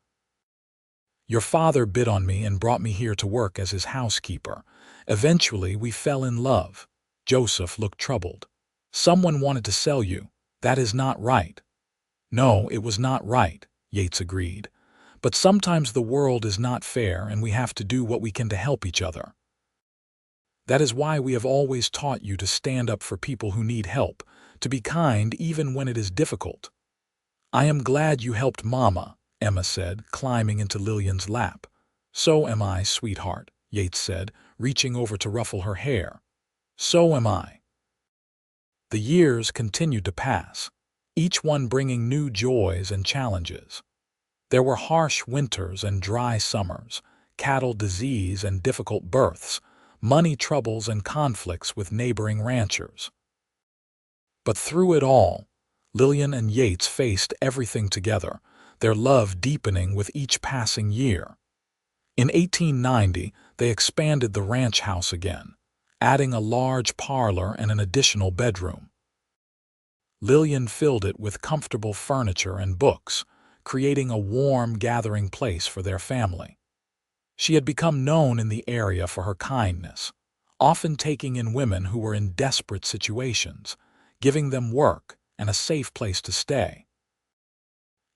Your father bid on me and brought me here to work as his housekeeper. Eventually, we fell in love." Joseph looked troubled. "Someone wanted to sell you. That is not right." "No, it was not right," Yates agreed. "But sometimes the world is not fair and we have to do what we can to help each other. That is why we have always taught you to stand up for people who need help, to be kind even when it is difficult." "I am glad you helped Mama," Emma said, climbing into Lillian's lap. "So am I, sweetheart," Yates said, reaching over to ruffle her hair. "So am I." The years continued to pass, each one bringing new joys and challenges. There were harsh winters and dry summers, cattle disease and difficult births, money troubles and conflicts with neighboring ranchers. But through it all, Lillian and Yates faced everything together, their love deepening with each passing year. In 1890, they expanded the ranch house again, adding a large parlor and an additional bedroom. Lillian filled it with comfortable furniture and books, creating a warm gathering place for their family. She had become known in the area for her kindness, often taking in women who were in desperate situations, giving them work and a safe place to stay.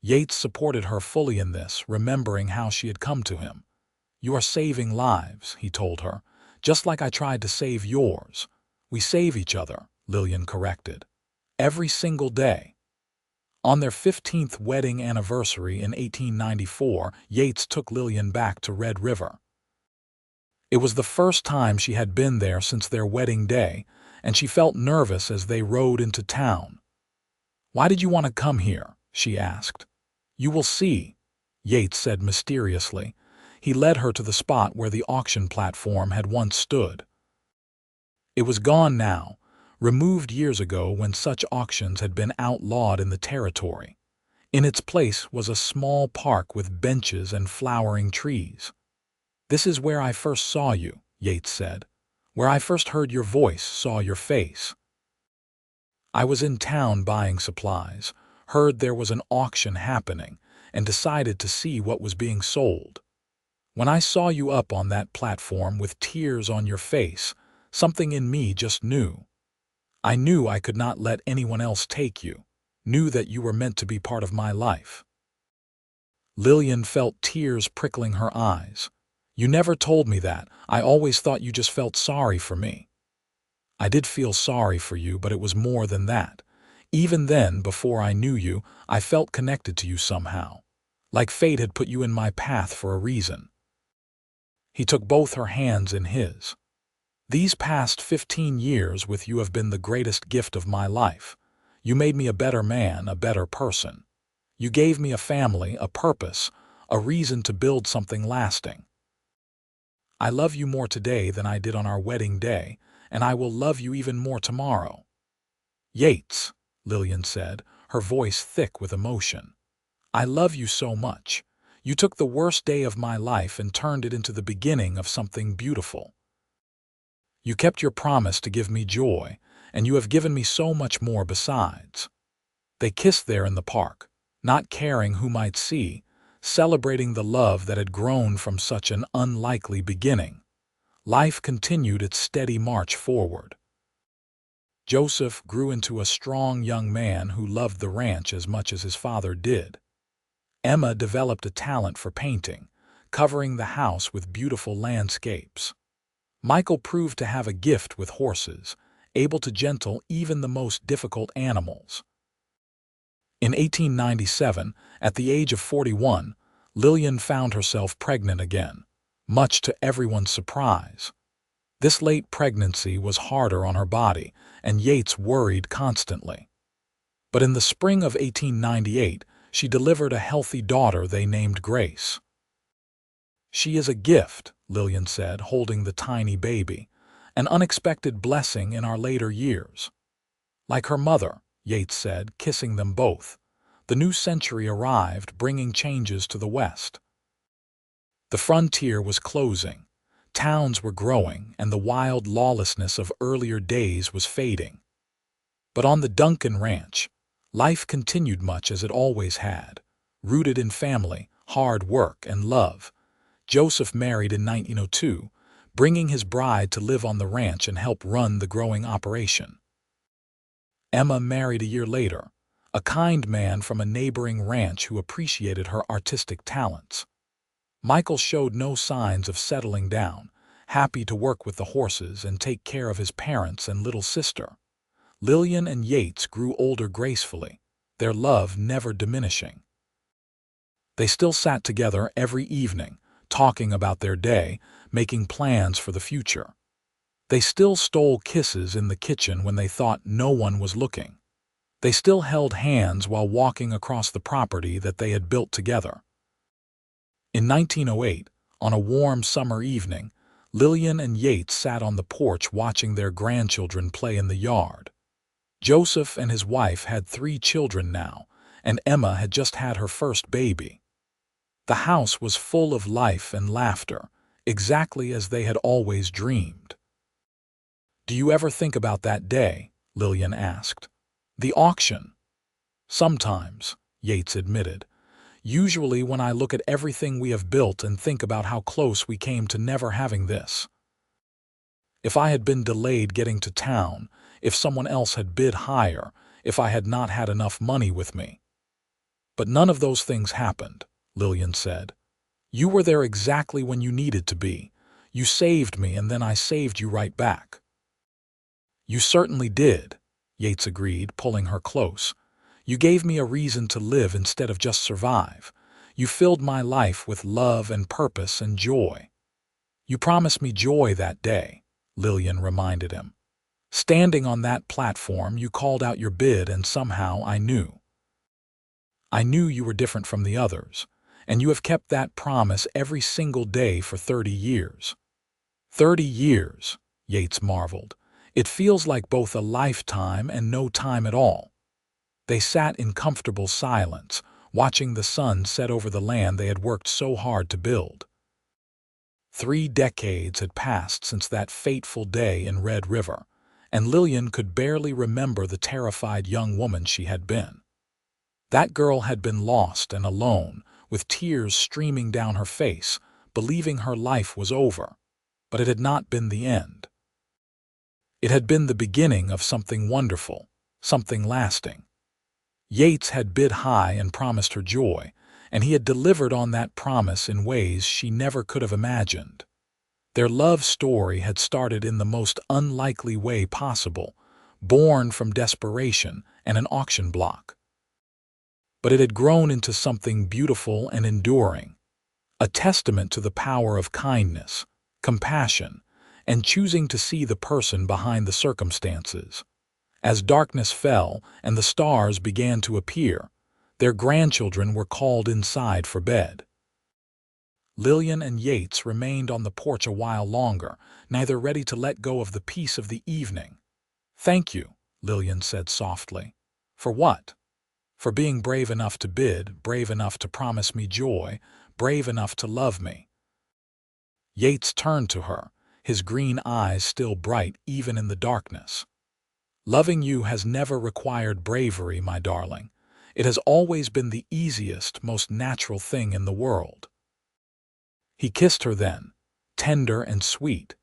Yates supported her fully in this, remembering how she had come to him. "You are saving lives," he told her, "just like I tried to save yours. We save each other," Lillian corrected. "Every single day." On their 15th wedding anniversary in 1894, Yates took Lillian back to Red River. It was the first time she had been there since their wedding day, and she felt nervous as they rode into town. "Why did you want to come here?" she asked. "You will see," Yates said mysteriously. He led her to the spot where the auction platform had once stood. It was gone now, removed years ago when such auctions had been outlawed in the territory. In its place was a small park with benches and flowering trees. "This is where I first saw you," Yates said. "Where I first heard your voice, saw your face. I was in town buying supplies, heard there was an auction happening, and decided to see what was being sold. When I saw you up on that platform with tears on your face, something in me just knew. I knew I could not let anyone else take you, knew that you were meant to be part of my life." Lillian felt tears prickling her eyes. "You never told me that. I always thought you just felt sorry for me." "I did feel sorry for you, but it was more than that. Even then, before I knew you, I felt connected to you somehow. Like fate had put you in my path for a reason." He took both her hands in his. "These past 15 years with you have been the greatest gift of my life. You made me a better man, a better person. You gave me a family, a purpose, a reason to build something lasting. I love you more today than I did on our wedding day, and I will love you even more tomorrow." "Yates," Lillian said, her voice thick with emotion, "I love you so much. You took the worst day of my life and turned it into the beginning of something beautiful. You kept your promise to give me joy, and you have given me so much more besides." They kissed there in the park, not caring who might see, celebrating the love that had grown from such an unlikely beginning. Life continued its steady march forward. Joseph grew into a strong young man who loved the ranch as much as his father did. Emma developed a talent for painting, covering the house with beautiful landscapes. Michael proved to have a gift with horses, able to gentle even the most difficult animals. In 1897, at the age of 41, Lillian found herself pregnant again, much to everyone's surprise. This late pregnancy was harder on her body, and Yates worried constantly. But in the spring of 1898, she delivered a healthy daughter they named Grace. "She is a gift," Lillian said, holding the tiny baby, "an unexpected blessing in our later years." "Like her mother," Yates said, kissing them both. The new century arrived, bringing changes to the West. The frontier was closing, towns were growing, and the wild lawlessness of earlier days was fading. But on the Duncan ranch, life continued much as it always had, rooted in family, hard work, and love. Joseph married in 1902, bringing his bride to live on the ranch and help run the growing operation. Emma married a year later, a kind man from a neighboring ranch who appreciated her artistic talents. Michael showed no signs of settling down, happy to work with the horses and take care of his parents and little sister. Lillian and Yates grew older gracefully, their love never diminishing. They still sat together every evening, talking about their day, making plans for the future. They still stole kisses in the kitchen when they thought no one was looking. They still held hands while walking across the property that they had built together. In 1908, on a warm summer evening, Lillian and Yates sat on the porch watching their grandchildren play in the yard. Joseph and his wife had 3 children now, and Emma had just had her first baby. The house was full of life and laughter, exactly as they had always dreamed. "Do you ever think about that day?" Lillian asked. "The auction?" "Sometimes," Yates admitted. "Usually when I look at everything we have built and think about how close we came to never having this. If I had been delayed getting to town, if someone else had bid higher, if I had not had enough money with me." "But none of those things happened," Lillian said. "You were there exactly when you needed to be. You saved me, and then I saved you right back." "You certainly did," Yates agreed, pulling her close. "You gave me a reason to live instead of just survive. You filled my life with love and purpose and joy." "You promised me joy that day," Lillian reminded him. "Standing on that platform, you called out your bid, and somehow I knew. I knew you were different from the others, and you have kept that promise every single day for 30 years. 30 years, Yates marveled. It feels like both a lifetime and no time at all. They sat in comfortable silence, watching the sun set over the land they had worked so hard to build. 3 decades had passed since that fateful day in Red River, and Lillian could barely remember the terrified young woman she had been. That girl had been lost and alone, with tears streaming down her face, believing her life was over. But it had not been the end. It had been the beginning of something wonderful, something lasting. Yates had bid high and promised her joy, and he had delivered on that promise in ways she never could have imagined. Their love story had started in the most unlikely way possible, born from desperation and an auction block. But it had grown into something beautiful and enduring, a testament to the power of kindness, compassion, and choosing to see the person behind the circumstances. As darkness fell and the stars began to appear, their grandchildren were called inside for bed. Lillian and Yates remained on the porch a while longer, neither ready to let go of the peace of the evening. "Thank you," Lillian said softly. "For what?" "For being brave enough to bid, brave enough to promise me joy, brave enough to love me." Yates turned to her, his green eyes still bright even in the darkness. "Loving you has never required bravery, my darling. It has always been the easiest, most natural thing in the world." He kissed her then, tender and sweet,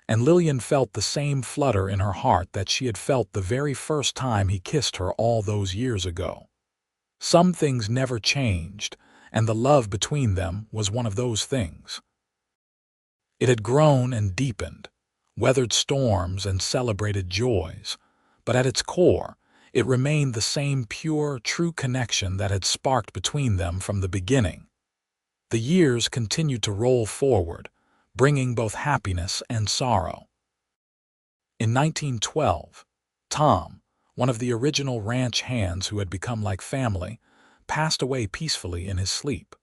and Lillian felt the same flutter in her heart that she had felt the very first time he kissed her all those years ago. Some things never changed, and the love between them was one of those things. It had grown and deepened, weathered storms and celebrated joys, but at its core, it remained the same pure, true connection that had sparked between them from the beginning. The years continued to roll forward, bringing both happiness and sorrow. In 1912, Tom, one of the original ranch hands who had become like family, passed away peacefully in his sleep.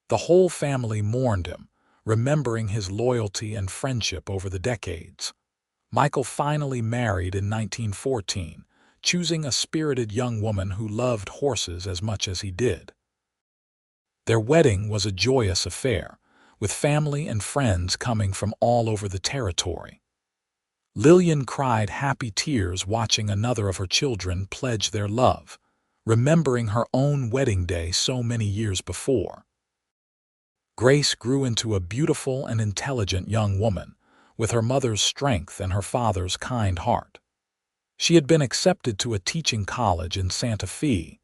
The whole family mourned him, remembering his loyalty and friendship over the decades. Michael finally married in 1914, choosing a spirited young woman who loved horses as much as he did. Their wedding was a joyous affair, with family and friends coming from all over the territory. Lillian cried happy tears watching another of her children pledge their love, remembering her own wedding day so many years before. Grace grew into a beautiful and intelligent young woman, with her mother's strength and her father's kind heart. She had been accepted to a teaching college in Santa Fe,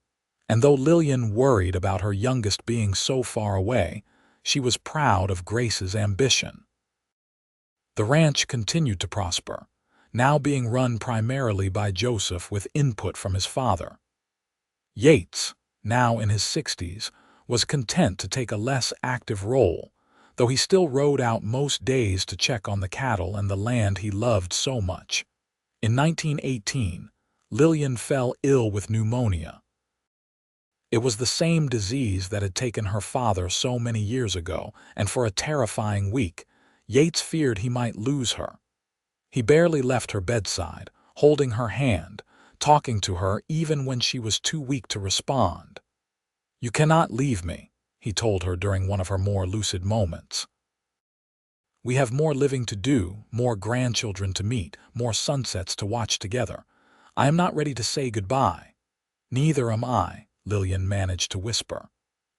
and though Lillian worried about her youngest being so far away, she was proud of Grace's ambition. The ranch continued to prosper, now being run primarily by Joseph with input from his father. Yates, now in his 60s, was content to take a less active role, though he still rode out most days to check on the cattle and the land he loved so much. In 1918, Lillian fell ill with pneumonia. It was the same disease that had taken her father so many years ago, and for a terrifying week, Yates feared he might lose her. He barely left her bedside, holding her hand, talking to her even when she was too weak to respond. "You cannot leave me," he told her during one of her more lucid moments. "We have more living to do, more grandchildren to meet, more sunsets to watch together. I am not ready to say goodbye." "Neither am I," Lillian managed to whisper.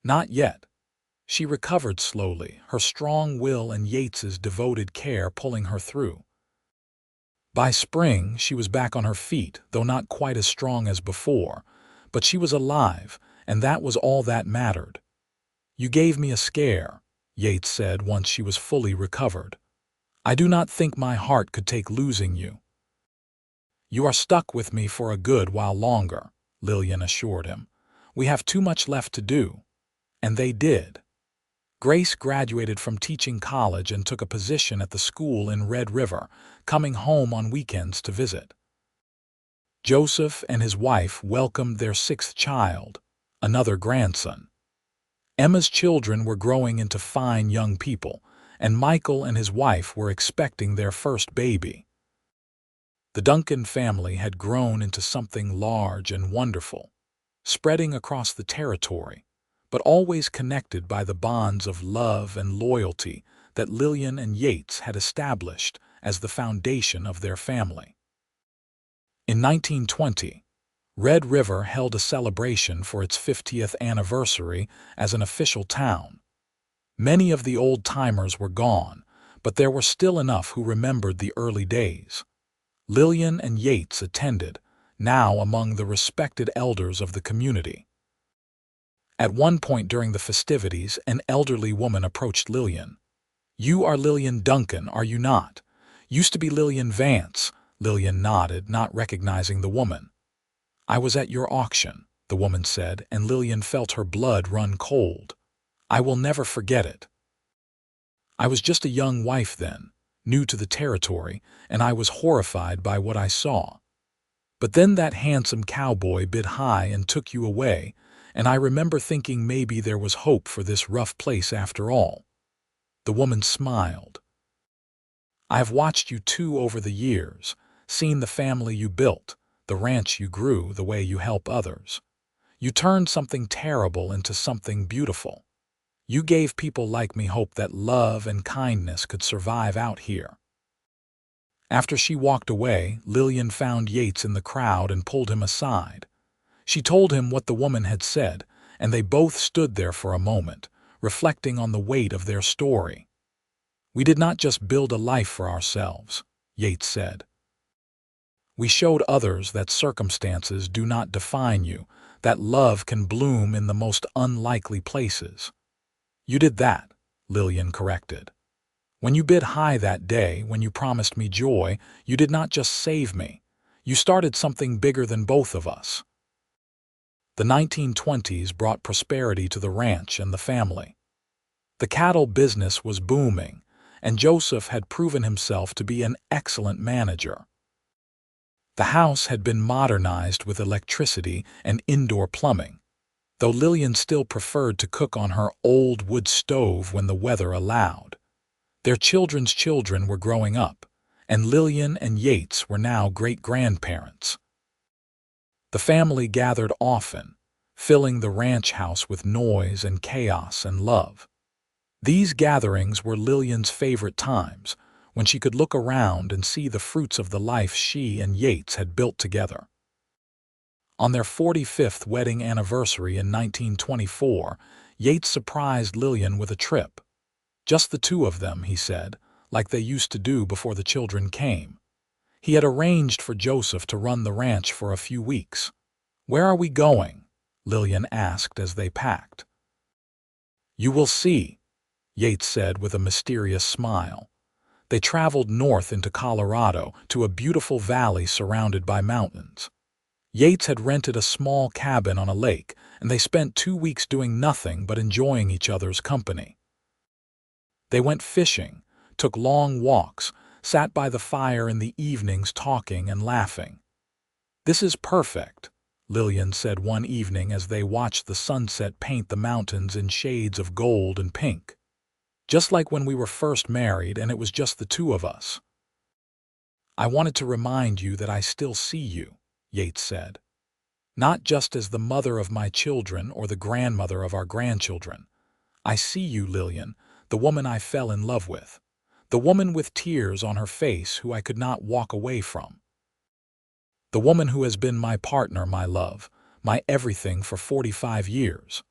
"Not yet." She recovered slowly, her strong will and Yates's devoted care pulling her through. By spring, she was back on her feet, though not quite as strong as before, but she was alive, and that was all that mattered. "You gave me a scare," Yates said once she was fully recovered. "I do not think my heart could take losing you." "You are stuck with me for a good while longer," Lillian assured him. "We have too much left to do." And they did. Grace graduated from teaching college and took a position at the school in Red River, coming home on weekends to visit. Joseph and his wife welcomed their 6th child, another grandson. Emma's children were growing into fine young people, and Michael and his wife were expecting their first baby. The Duncan family had grown into something large and wonderful, spreading across the territory, but always connected by the bonds of love and loyalty that Lillian and Yates had established as the foundation of their family. In 1920, Red River held a celebration for its 50th anniversary as an official town. Many of the old-timers were gone, but there were still enough who remembered the early days. Lillian and Yates attended, now among the respected elders of the community. At one point during the festivities, an elderly woman approached Lillian. "You are Lillian Duncan, are you not? Used to be Lillian Vance." Lillian nodded, not recognizing the woman. "I was at your auction," the woman said, and Lillian felt her blood run cold. "I will never forget it. I was just a young wife then, new to the territory, and I was horrified by what I saw. But then that handsome cowboy bid high and took you away, and I remember thinking maybe there was hope for this rough place after all." The woman smiled. "I have watched you too over the years, seen the family you built, the ranch you grew, the way you help others. You turned something terrible into something beautiful. You gave people like me hope that love and kindness could survive out here." After she walked away, Lillian found Yates in the crowd and pulled him aside. She told him what the woman had said, and they both stood there for a moment, reflecting on the weight of their story. "We did not just build a life for ourselves," Yates said. "We showed others that circumstances do not define you, that love can bloom in the most unlikely places." "You did that," Lillian corrected. "When you bid high that day, when you promised me joy, you did not just save me. You started something bigger than both of us." The 1920s brought prosperity to the ranch and the family. The cattle business was booming, and Joseph had proven himself to be an excellent manager. The house had been modernized with electricity and indoor plumbing, though Lillian still preferred to cook on her old wood stove when the weather allowed. Their children's children were growing up, and Lillian and Yates were now great-grandparents. The family gathered often, filling the ranch house with noise and chaos and love. These gatherings were Lillian's favorite times, when she could look around and see the fruits of the life she and Yates had built together. On their 45th wedding anniversary in 1924, Yates surprised Lillian with a trip. "Just the two of them," he said, like they used to do before the children came. He had arranged for Joseph to run the ranch for a few weeks. "Where are we going?" Lillian asked as they packed. "You will see," Yates said with a mysterious smile. They traveled north into Colorado to a beautiful valley surrounded by mountains. Yates had rented a small cabin on a lake, and they spent 2 weeks doing nothing but enjoying each other's company. They went fishing, took long walks, sat by the fire in the evenings talking and laughing. "This is perfect," Lillian said one evening as they watched the sunset paint the mountains in shades of gold and pink. "Just like when we were first married and it was just the two of us." "I wanted to remind you that I still see you," Yates said. "Not just as the mother of my children or the grandmother of our grandchildren. I see you, Lillian, the woman I fell in love with. The woman with tears on her face who I could not walk away from. The woman who has been my partner, my love, my everything for 45 years.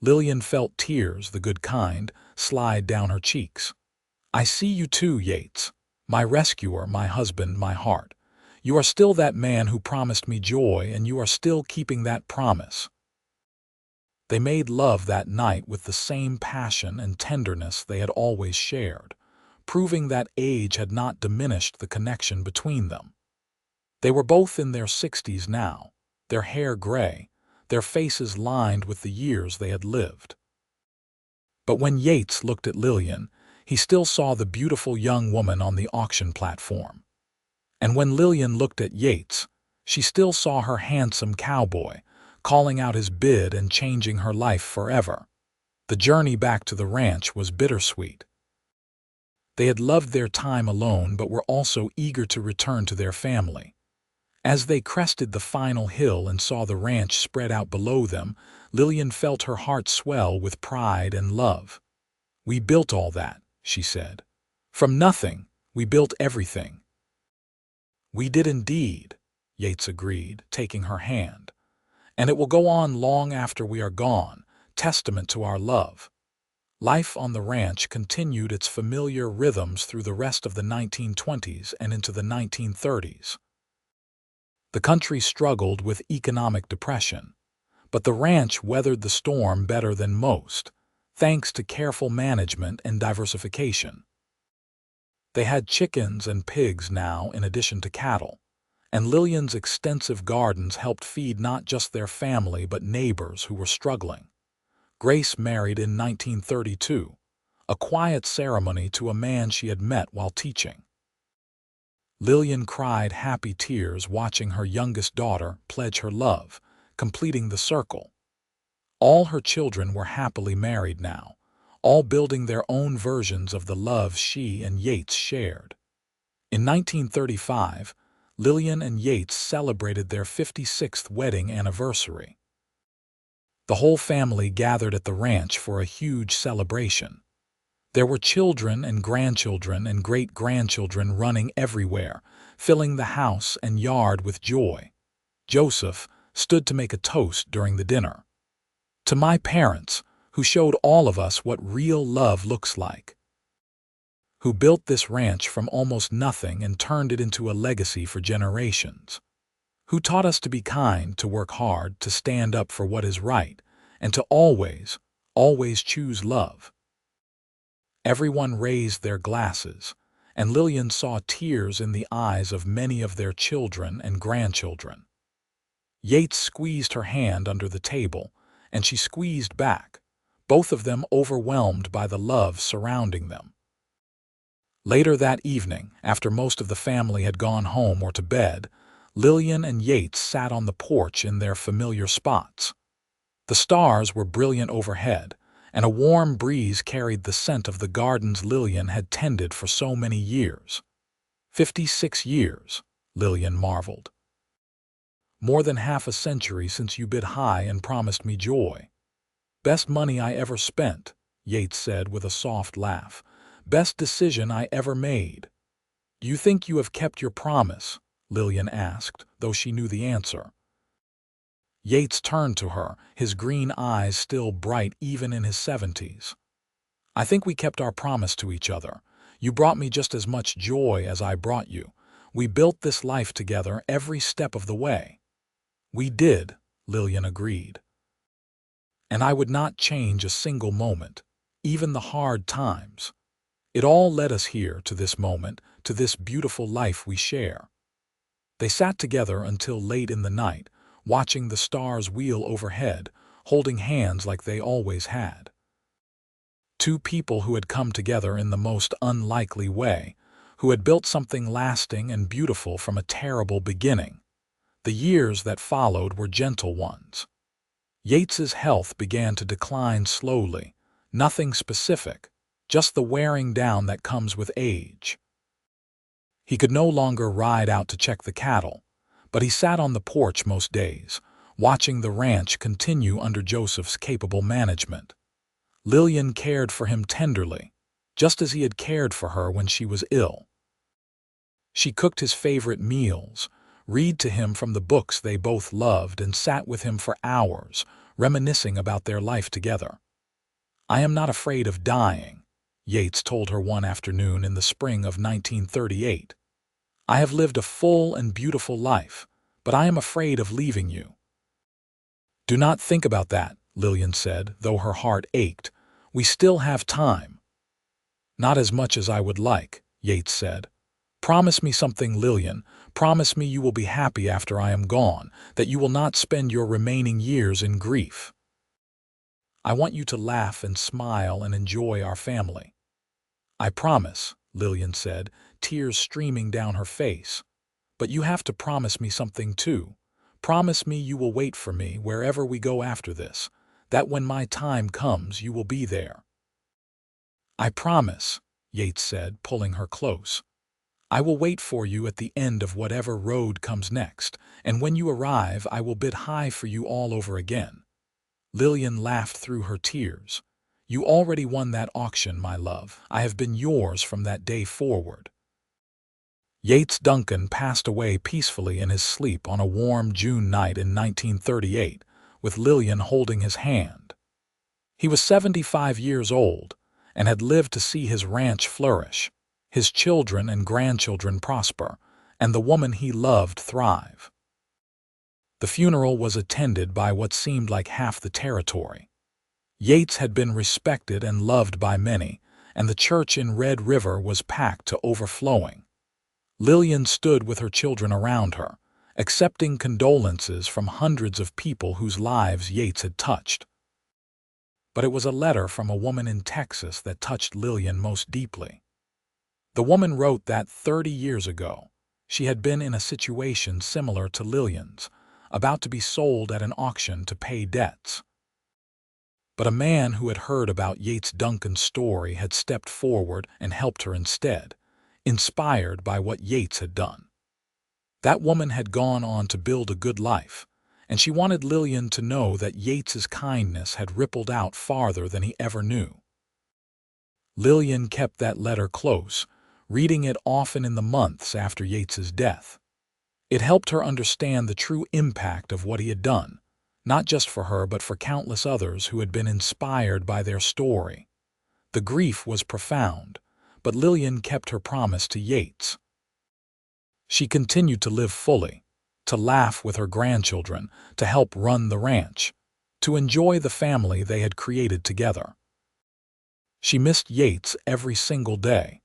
Lillian felt tears, the good kind, slide down her cheeks. "I see you too, Yates. My rescuer, my husband, my heart. You are still that man who promised me joy, and you are still keeping that promise." They made love that night with the same passion and tenderness they had always shared, proving that age had not diminished the connection between them. They were both in their 60s now, their hair gray, their faces lined with the years they had lived. But when Yates looked at Lillian, he still saw the beautiful young woman on the auction platform. And when Lillian looked at Yates, she still saw her handsome cowboy, calling out his bid and changing her life forever. The journey back to the ranch was bittersweet. They had loved their time alone but were also eager to return to their family. As they crested the final hill and saw the ranch spread out below them, Lillian felt her heart swell with pride and love. "We built all that," she said. From nothing, we built everything. We did indeed, Yates agreed, taking her hand. And it will go on long after we are gone, testament to our love. Life on the ranch continued its familiar rhythms through the rest of the 1920s and into the 1930s. The country struggled with economic depression, but the ranch weathered the storm better than most, thanks to careful management and diversification. They had chickens and pigs now in addition to cattle, and Lillian's extensive gardens helped feed not just their family but neighbors who were struggling. Grace married in 1932, a quiet ceremony to a man she had met while teaching. Lillian cried happy tears watching her youngest daughter pledge her love, completing the circle. All her children were happily married now, all building their own versions of the love she and Yates shared. In 1935, Lillian and Yates celebrated their 56th wedding anniversary. The whole family gathered at the ranch for a huge celebration. There were children and grandchildren and great-grandchildren running everywhere, filling the house and yard with joy. Joseph stood to make a toast during the dinner. To my parents, who showed all of us what real love looks like. Who built this ranch from almost nothing and turned it into a legacy for generations. Who taught us to be kind, to work hard, to stand up for what is right, and to always, always choose love. Everyone raised their glasses, and Lillian saw tears in the eyes of many of their children and grandchildren. Yates squeezed her hand under the table, and she squeezed back, both of them overwhelmed by the love surrounding them. Later that evening, after most of the family had gone home or to bed, Lillian and Yates sat on the porch in their familiar spots. The stars were brilliant overhead, and a warm breeze carried the scent of the gardens Lillian had tended for so many years. 56 years, Lillian marveled. More than half a century since you bid high and promised me joy. Best money I ever spent, Yates said with a soft laugh. Best decision I ever made. Do you think you have kept your promise? Lillian asked, though she knew the answer. Yates turned to her, his green eyes still bright even in his 70s. I think we kept our promise to each other. You brought me just as much joy as I brought you. We built this life together every step of the way. We did, Lillian agreed. And I would not change a single moment, even the hard times. It all led us here to this moment, to this beautiful life we share. They sat together until late in the night, watching the stars wheel overhead, holding hands like they always had. Two people who had come together in the most unlikely way, who had built something lasting and beautiful from a terrible beginning. The years that followed were gentle ones. Yates's health began to decline slowly, nothing specific, just the wearing down that comes with age. He could no longer ride out to check the cattle, but he sat on the porch most days, watching the ranch continue under Joseph's capable management. Lillian cared for him tenderly, just as he had cared for her when she was ill. She cooked his favorite meals, read to him from the books they both loved, and sat with him for hours, reminiscing about their life together. I am not afraid of dying, Yates told her one afternoon in the spring of 1938. I have lived a full and beautiful life, but I am afraid of leaving you. Do not think about that, Lillian said, though her heart ached. We still have time. Not as much as I would like, Yates said. Promise me something, Lillian. Promise me you will be happy after I am gone, that you will not spend your remaining years in grief. I want you to laugh and smile and enjoy our family. I promise, Lillian said, tears streaming down her face. But you have to promise me something too. Promise me you will wait for me wherever we go after this, that when my time comes you will be there. I promise, Yates said, pulling her close. I will wait for you at the end of whatever road comes next, and when you arrive I will bid high for you all over again. Lillian laughed through her tears. You already won that auction, my love. I have been yours from that day forward." Yates Duncan passed away peacefully in his sleep on a warm June night in 1938, with Lillian holding his hand. He was 75 years old and had lived to see his ranch flourish, his children and grandchildren prosper, and the woman he loved thrive. The funeral was attended by what seemed like half the territory. Yates had been respected and loved by many, and the church in Red River was packed to overflowing. Lillian stood with her children around her, accepting condolences from hundreds of people whose lives Yates had touched. But it was a letter from a woman in Texas that touched Lillian most deeply. The woman wrote that 30 years ago, she had been in a situation similar to Lillian's, about to be sold at an auction to pay debts. But a man who had heard about Yates Duncan's story had stepped forward and helped her instead, inspired by what Yates had done. That woman had gone on to build a good life, and she wanted Lillian to know that Yates's kindness had rippled out farther than he ever knew. Lillian kept that letter close, reading it often in the months after Yates's death. It helped her understand the true impact of what he had done, not just for her but for countless others who had been inspired by their story. The grief was profound, but Lillian kept her promise to Yates. She continued to live fully, to laugh with her grandchildren, to help run the ranch, to enjoy the family they had created together. She missed Yates every single day,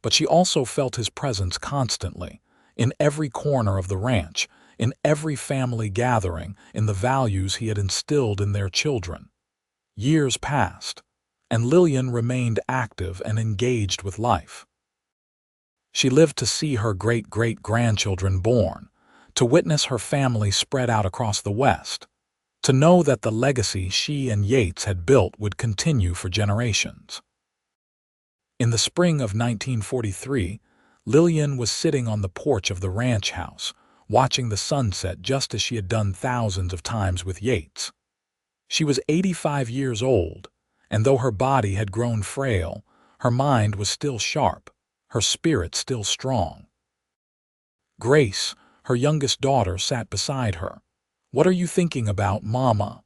but she also felt his presence constantly, in every corner of the ranch, in every family gathering, in the values he had instilled in their children. Years passed, and Lillian remained active and engaged with life. She lived to see her great-great-grandchildren born, to witness her family spread out across the West, to know that the legacy she and Yates had built would continue for generations. In the spring of 1943, Lillian was sitting on the porch of the ranch house, watching the sunset just as she had done thousands of times with Yates. She was 85 years old, and though her body had grown frail, her mind was still sharp, her spirit still strong. Grace, her youngest daughter, sat beside her. "What are you thinking about, Mama?"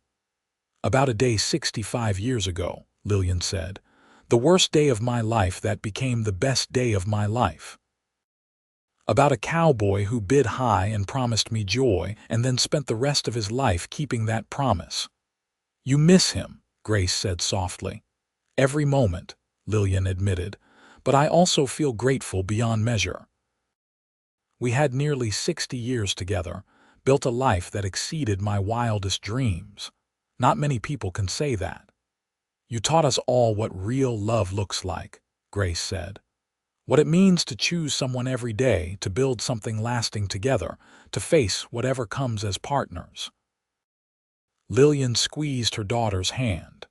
"About a day 65 years ago," Lillian said. "The worst day of my life that became the best day of my life. About a cowboy who bid high and promised me joy and then spent the rest of his life keeping that promise." "You miss him," Grace said softly. "Every moment," Lillian admitted, "but I also feel grateful beyond measure. We had nearly 60 years together, built a life that exceeded my wildest dreams. Not many people can say that." "You taught us all what real love looks like," Grace said. "What it means to choose someone every day, to build something lasting together, to face whatever comes as partners." Lillian squeezed her daughter's hand.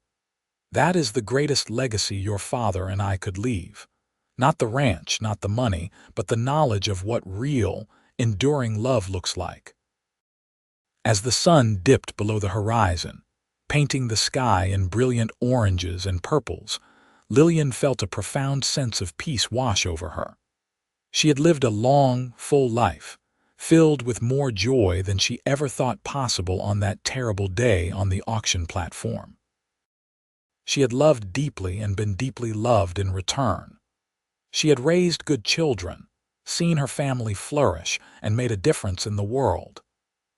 "That is the greatest legacy your father and I could leave. Not the ranch, not the money, but the knowledge of what real, enduring love looks like." As the sun dipped below the horizon, painting the sky in brilliant oranges and purples, Lillian felt a profound sense of peace wash over her. She had lived a long, full life, filled with more joy than she ever thought possible on that terrible day on the auction platform. She had loved deeply and been deeply loved in return. She had raised good children, seen her family flourish, and made a difference in the world.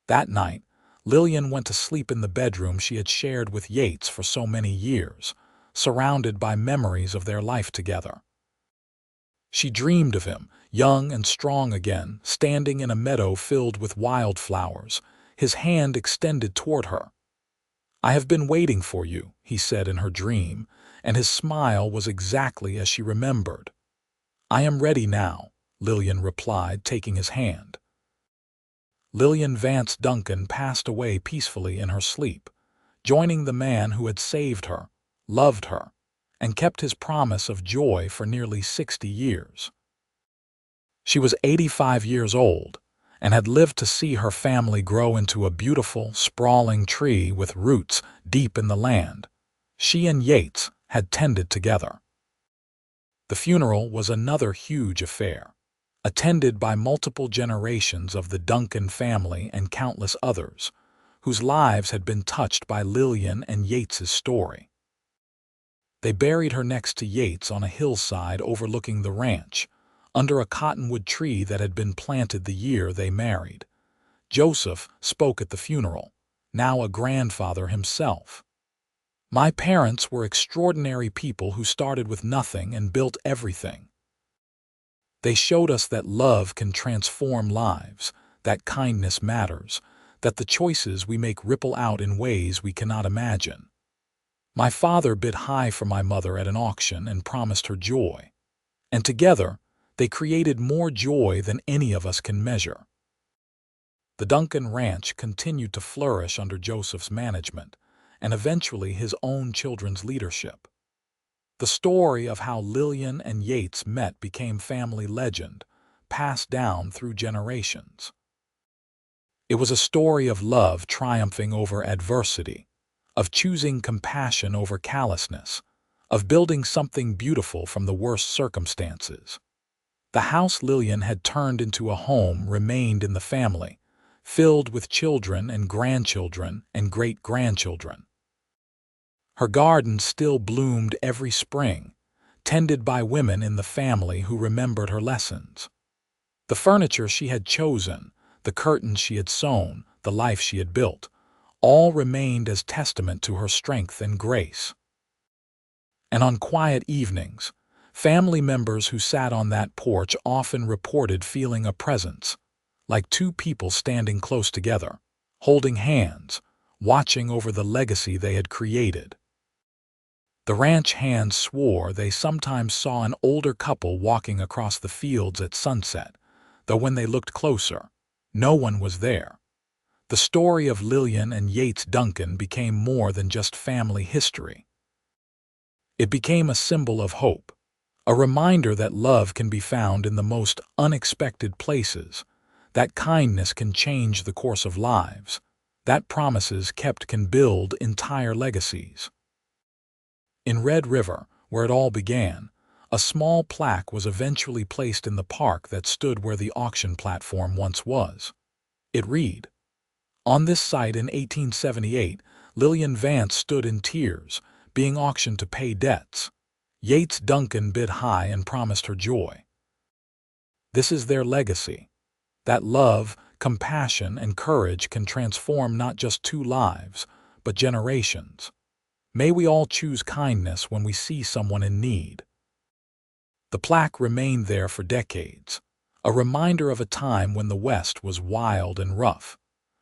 That night, Lillian went to sleep in the bedroom she had shared with Yates for so many years, surrounded by memories of their life together. She dreamed of him, young and strong again, standing in a meadow filled with wildflowers, his hand extended toward her. "I have been waiting for you," he said in her dream, and his smile was exactly as she remembered. "I am ready now," Lillian replied, taking his hand. Lillian Vance Duncan passed away peacefully in her sleep, joining the man who had saved her, loved her, and kept his promise of joy for nearly 60 years. She was 85 years old and had lived to see her family grow into a beautiful, sprawling tree with roots deep in the land. She and Yates had tended together. The funeral was another huge affair, attended by multiple generations of the Duncan family and countless others, whose lives had been touched by Lillian and Yates's story. They buried her next to Yates on a hillside overlooking the ranch, under a cottonwood tree that had been planted the year they married. Joseph spoke at the funeral, now a grandfather himself. "My parents were extraordinary people who started with nothing and built everything. They showed us that love can transform lives, that kindness matters, that the choices we make ripple out in ways we cannot imagine. My father bid high for my mother at an auction and promised her joy. And together, they created more joy than any of us can measure." The Duncan ranch continued to flourish under Joseph's management, and eventually his own children's leadership. The story of how Lillian and Yates met became family legend, passed down through generations. It was a story of love triumphing over adversity, of choosing compassion over callousness, of building something beautiful from the worst circumstances. The house Lillian had turned into a home remained in the family, filled with children and grandchildren and great-grandchildren. Her garden still bloomed every spring, tended by women in the family who remembered her lessons. The furniture she had chosen, the curtains she had sewn, the life she had built, all remained as testament to her strength and grace. And on quiet evenings, family members who sat on that porch often reported feeling a presence, like two people standing close together, holding hands, watching over the legacy they had created. The ranch hands swore they sometimes saw an older couple walking across the fields at sunset, though when they looked closer, no one was there. The story of Lillian and Yates Duncan became more than just family history. It became a symbol of hope, a reminder that love can be found in the most unexpected places, that kindness can change the course of lives, that promises kept can build entire legacies. In Red River, where it all began, a small plaque was eventually placed in the park that stood where the auction platform once was. It read, "On this site in 1878, Lillian Vance stood in tears, being auctioned to pay debts. Yates Duncan bid high and promised her joy." This is their legacy, that love, compassion, and courage can transform not just two lives, but generations. May we all choose kindness when we see someone in need. The plaque remained there for decades, a reminder of a time when the West was wild and rough,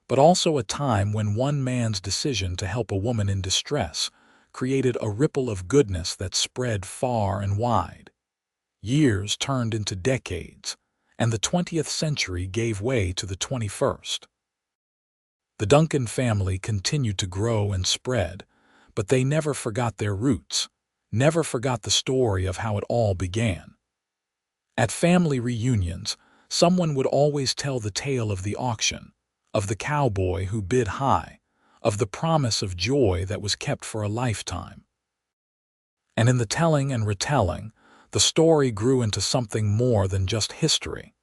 but also a time when one man's decision to help a woman in distress created a ripple of goodness that spread far and wide. Years turned into decades, and the 20th century gave way to the 21st. The Duncan family continued to grow and spread, but they never forgot their roots, never forgot the story of how it all began. At family reunions, someone would always tell the tale of the auction, of the cowboy who bid high, of the promise of joy that was kept for a lifetime. And in the telling and retelling, the story grew into something more than just history.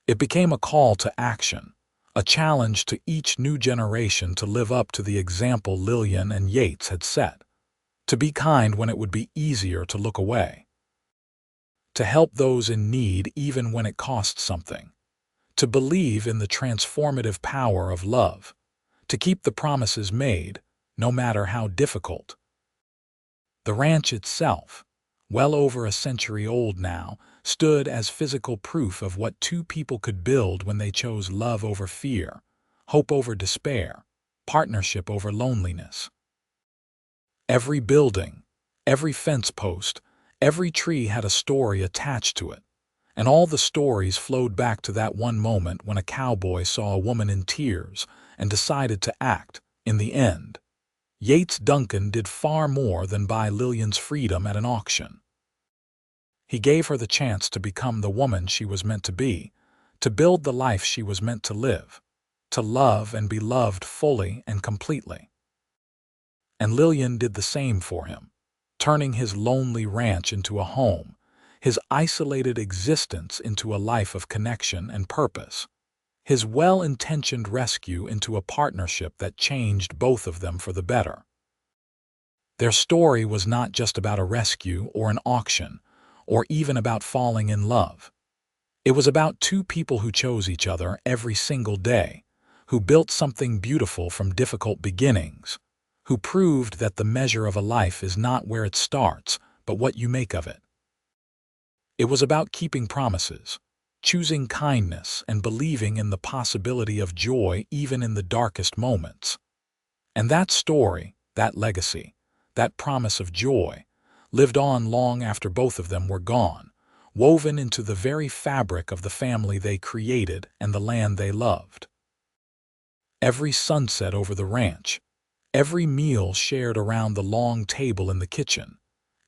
It became a call to action, a challenge to each new generation to live up to the example Lillian and Yates had set, to be kind when it would be easier to look away, to help those in need even when it cost something, to believe in the transformative power of love, to keep the promises made, no matter how difficult. The ranch itself, well over a century old now, stood as physical proof of what two people could build when they chose love over fear, hope over despair, partnership over loneliness. Every building, every fence post, every tree had a story attached to it, and all the stories flowed back to that one moment when a cowboy saw a woman in tears and decided to act. In the end, Yates Duncan did far more than buy Lillian's freedom at an auction. He gave her the chance to become the woman she was meant to be, to build the life she was meant to live, to love and be loved fully and completely. And Lillian did the same for him, turning his lonely ranch into a home, his isolated existence into a life of connection and purpose, his well-intentioned rescue into a partnership that changed both of them for the better. Their story was not just about a rescue or an auction, or even about falling in love. It was about two people who chose each other every single day, who built something beautiful from difficult beginnings, who proved that the measure of a life is not where it starts, but what you make of it. It was about keeping promises, choosing kindness, and believing in the possibility of joy even in the darkest moments. And that story, that legacy, that promise of joy, lived on long after both of them were gone, woven into the very fabric of the family they created and the land they loved. Every sunset over the ranch, every meal shared around the long table in the kitchen,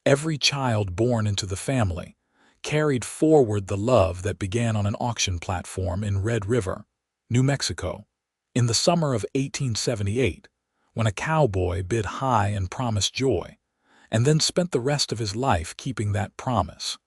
every child born into the family, carried forward the love that began on an auction platform in Red River, New Mexico, in the summer of 1878, when a cowboy bid high and promised joy, and then spent the rest of his life keeping that promise.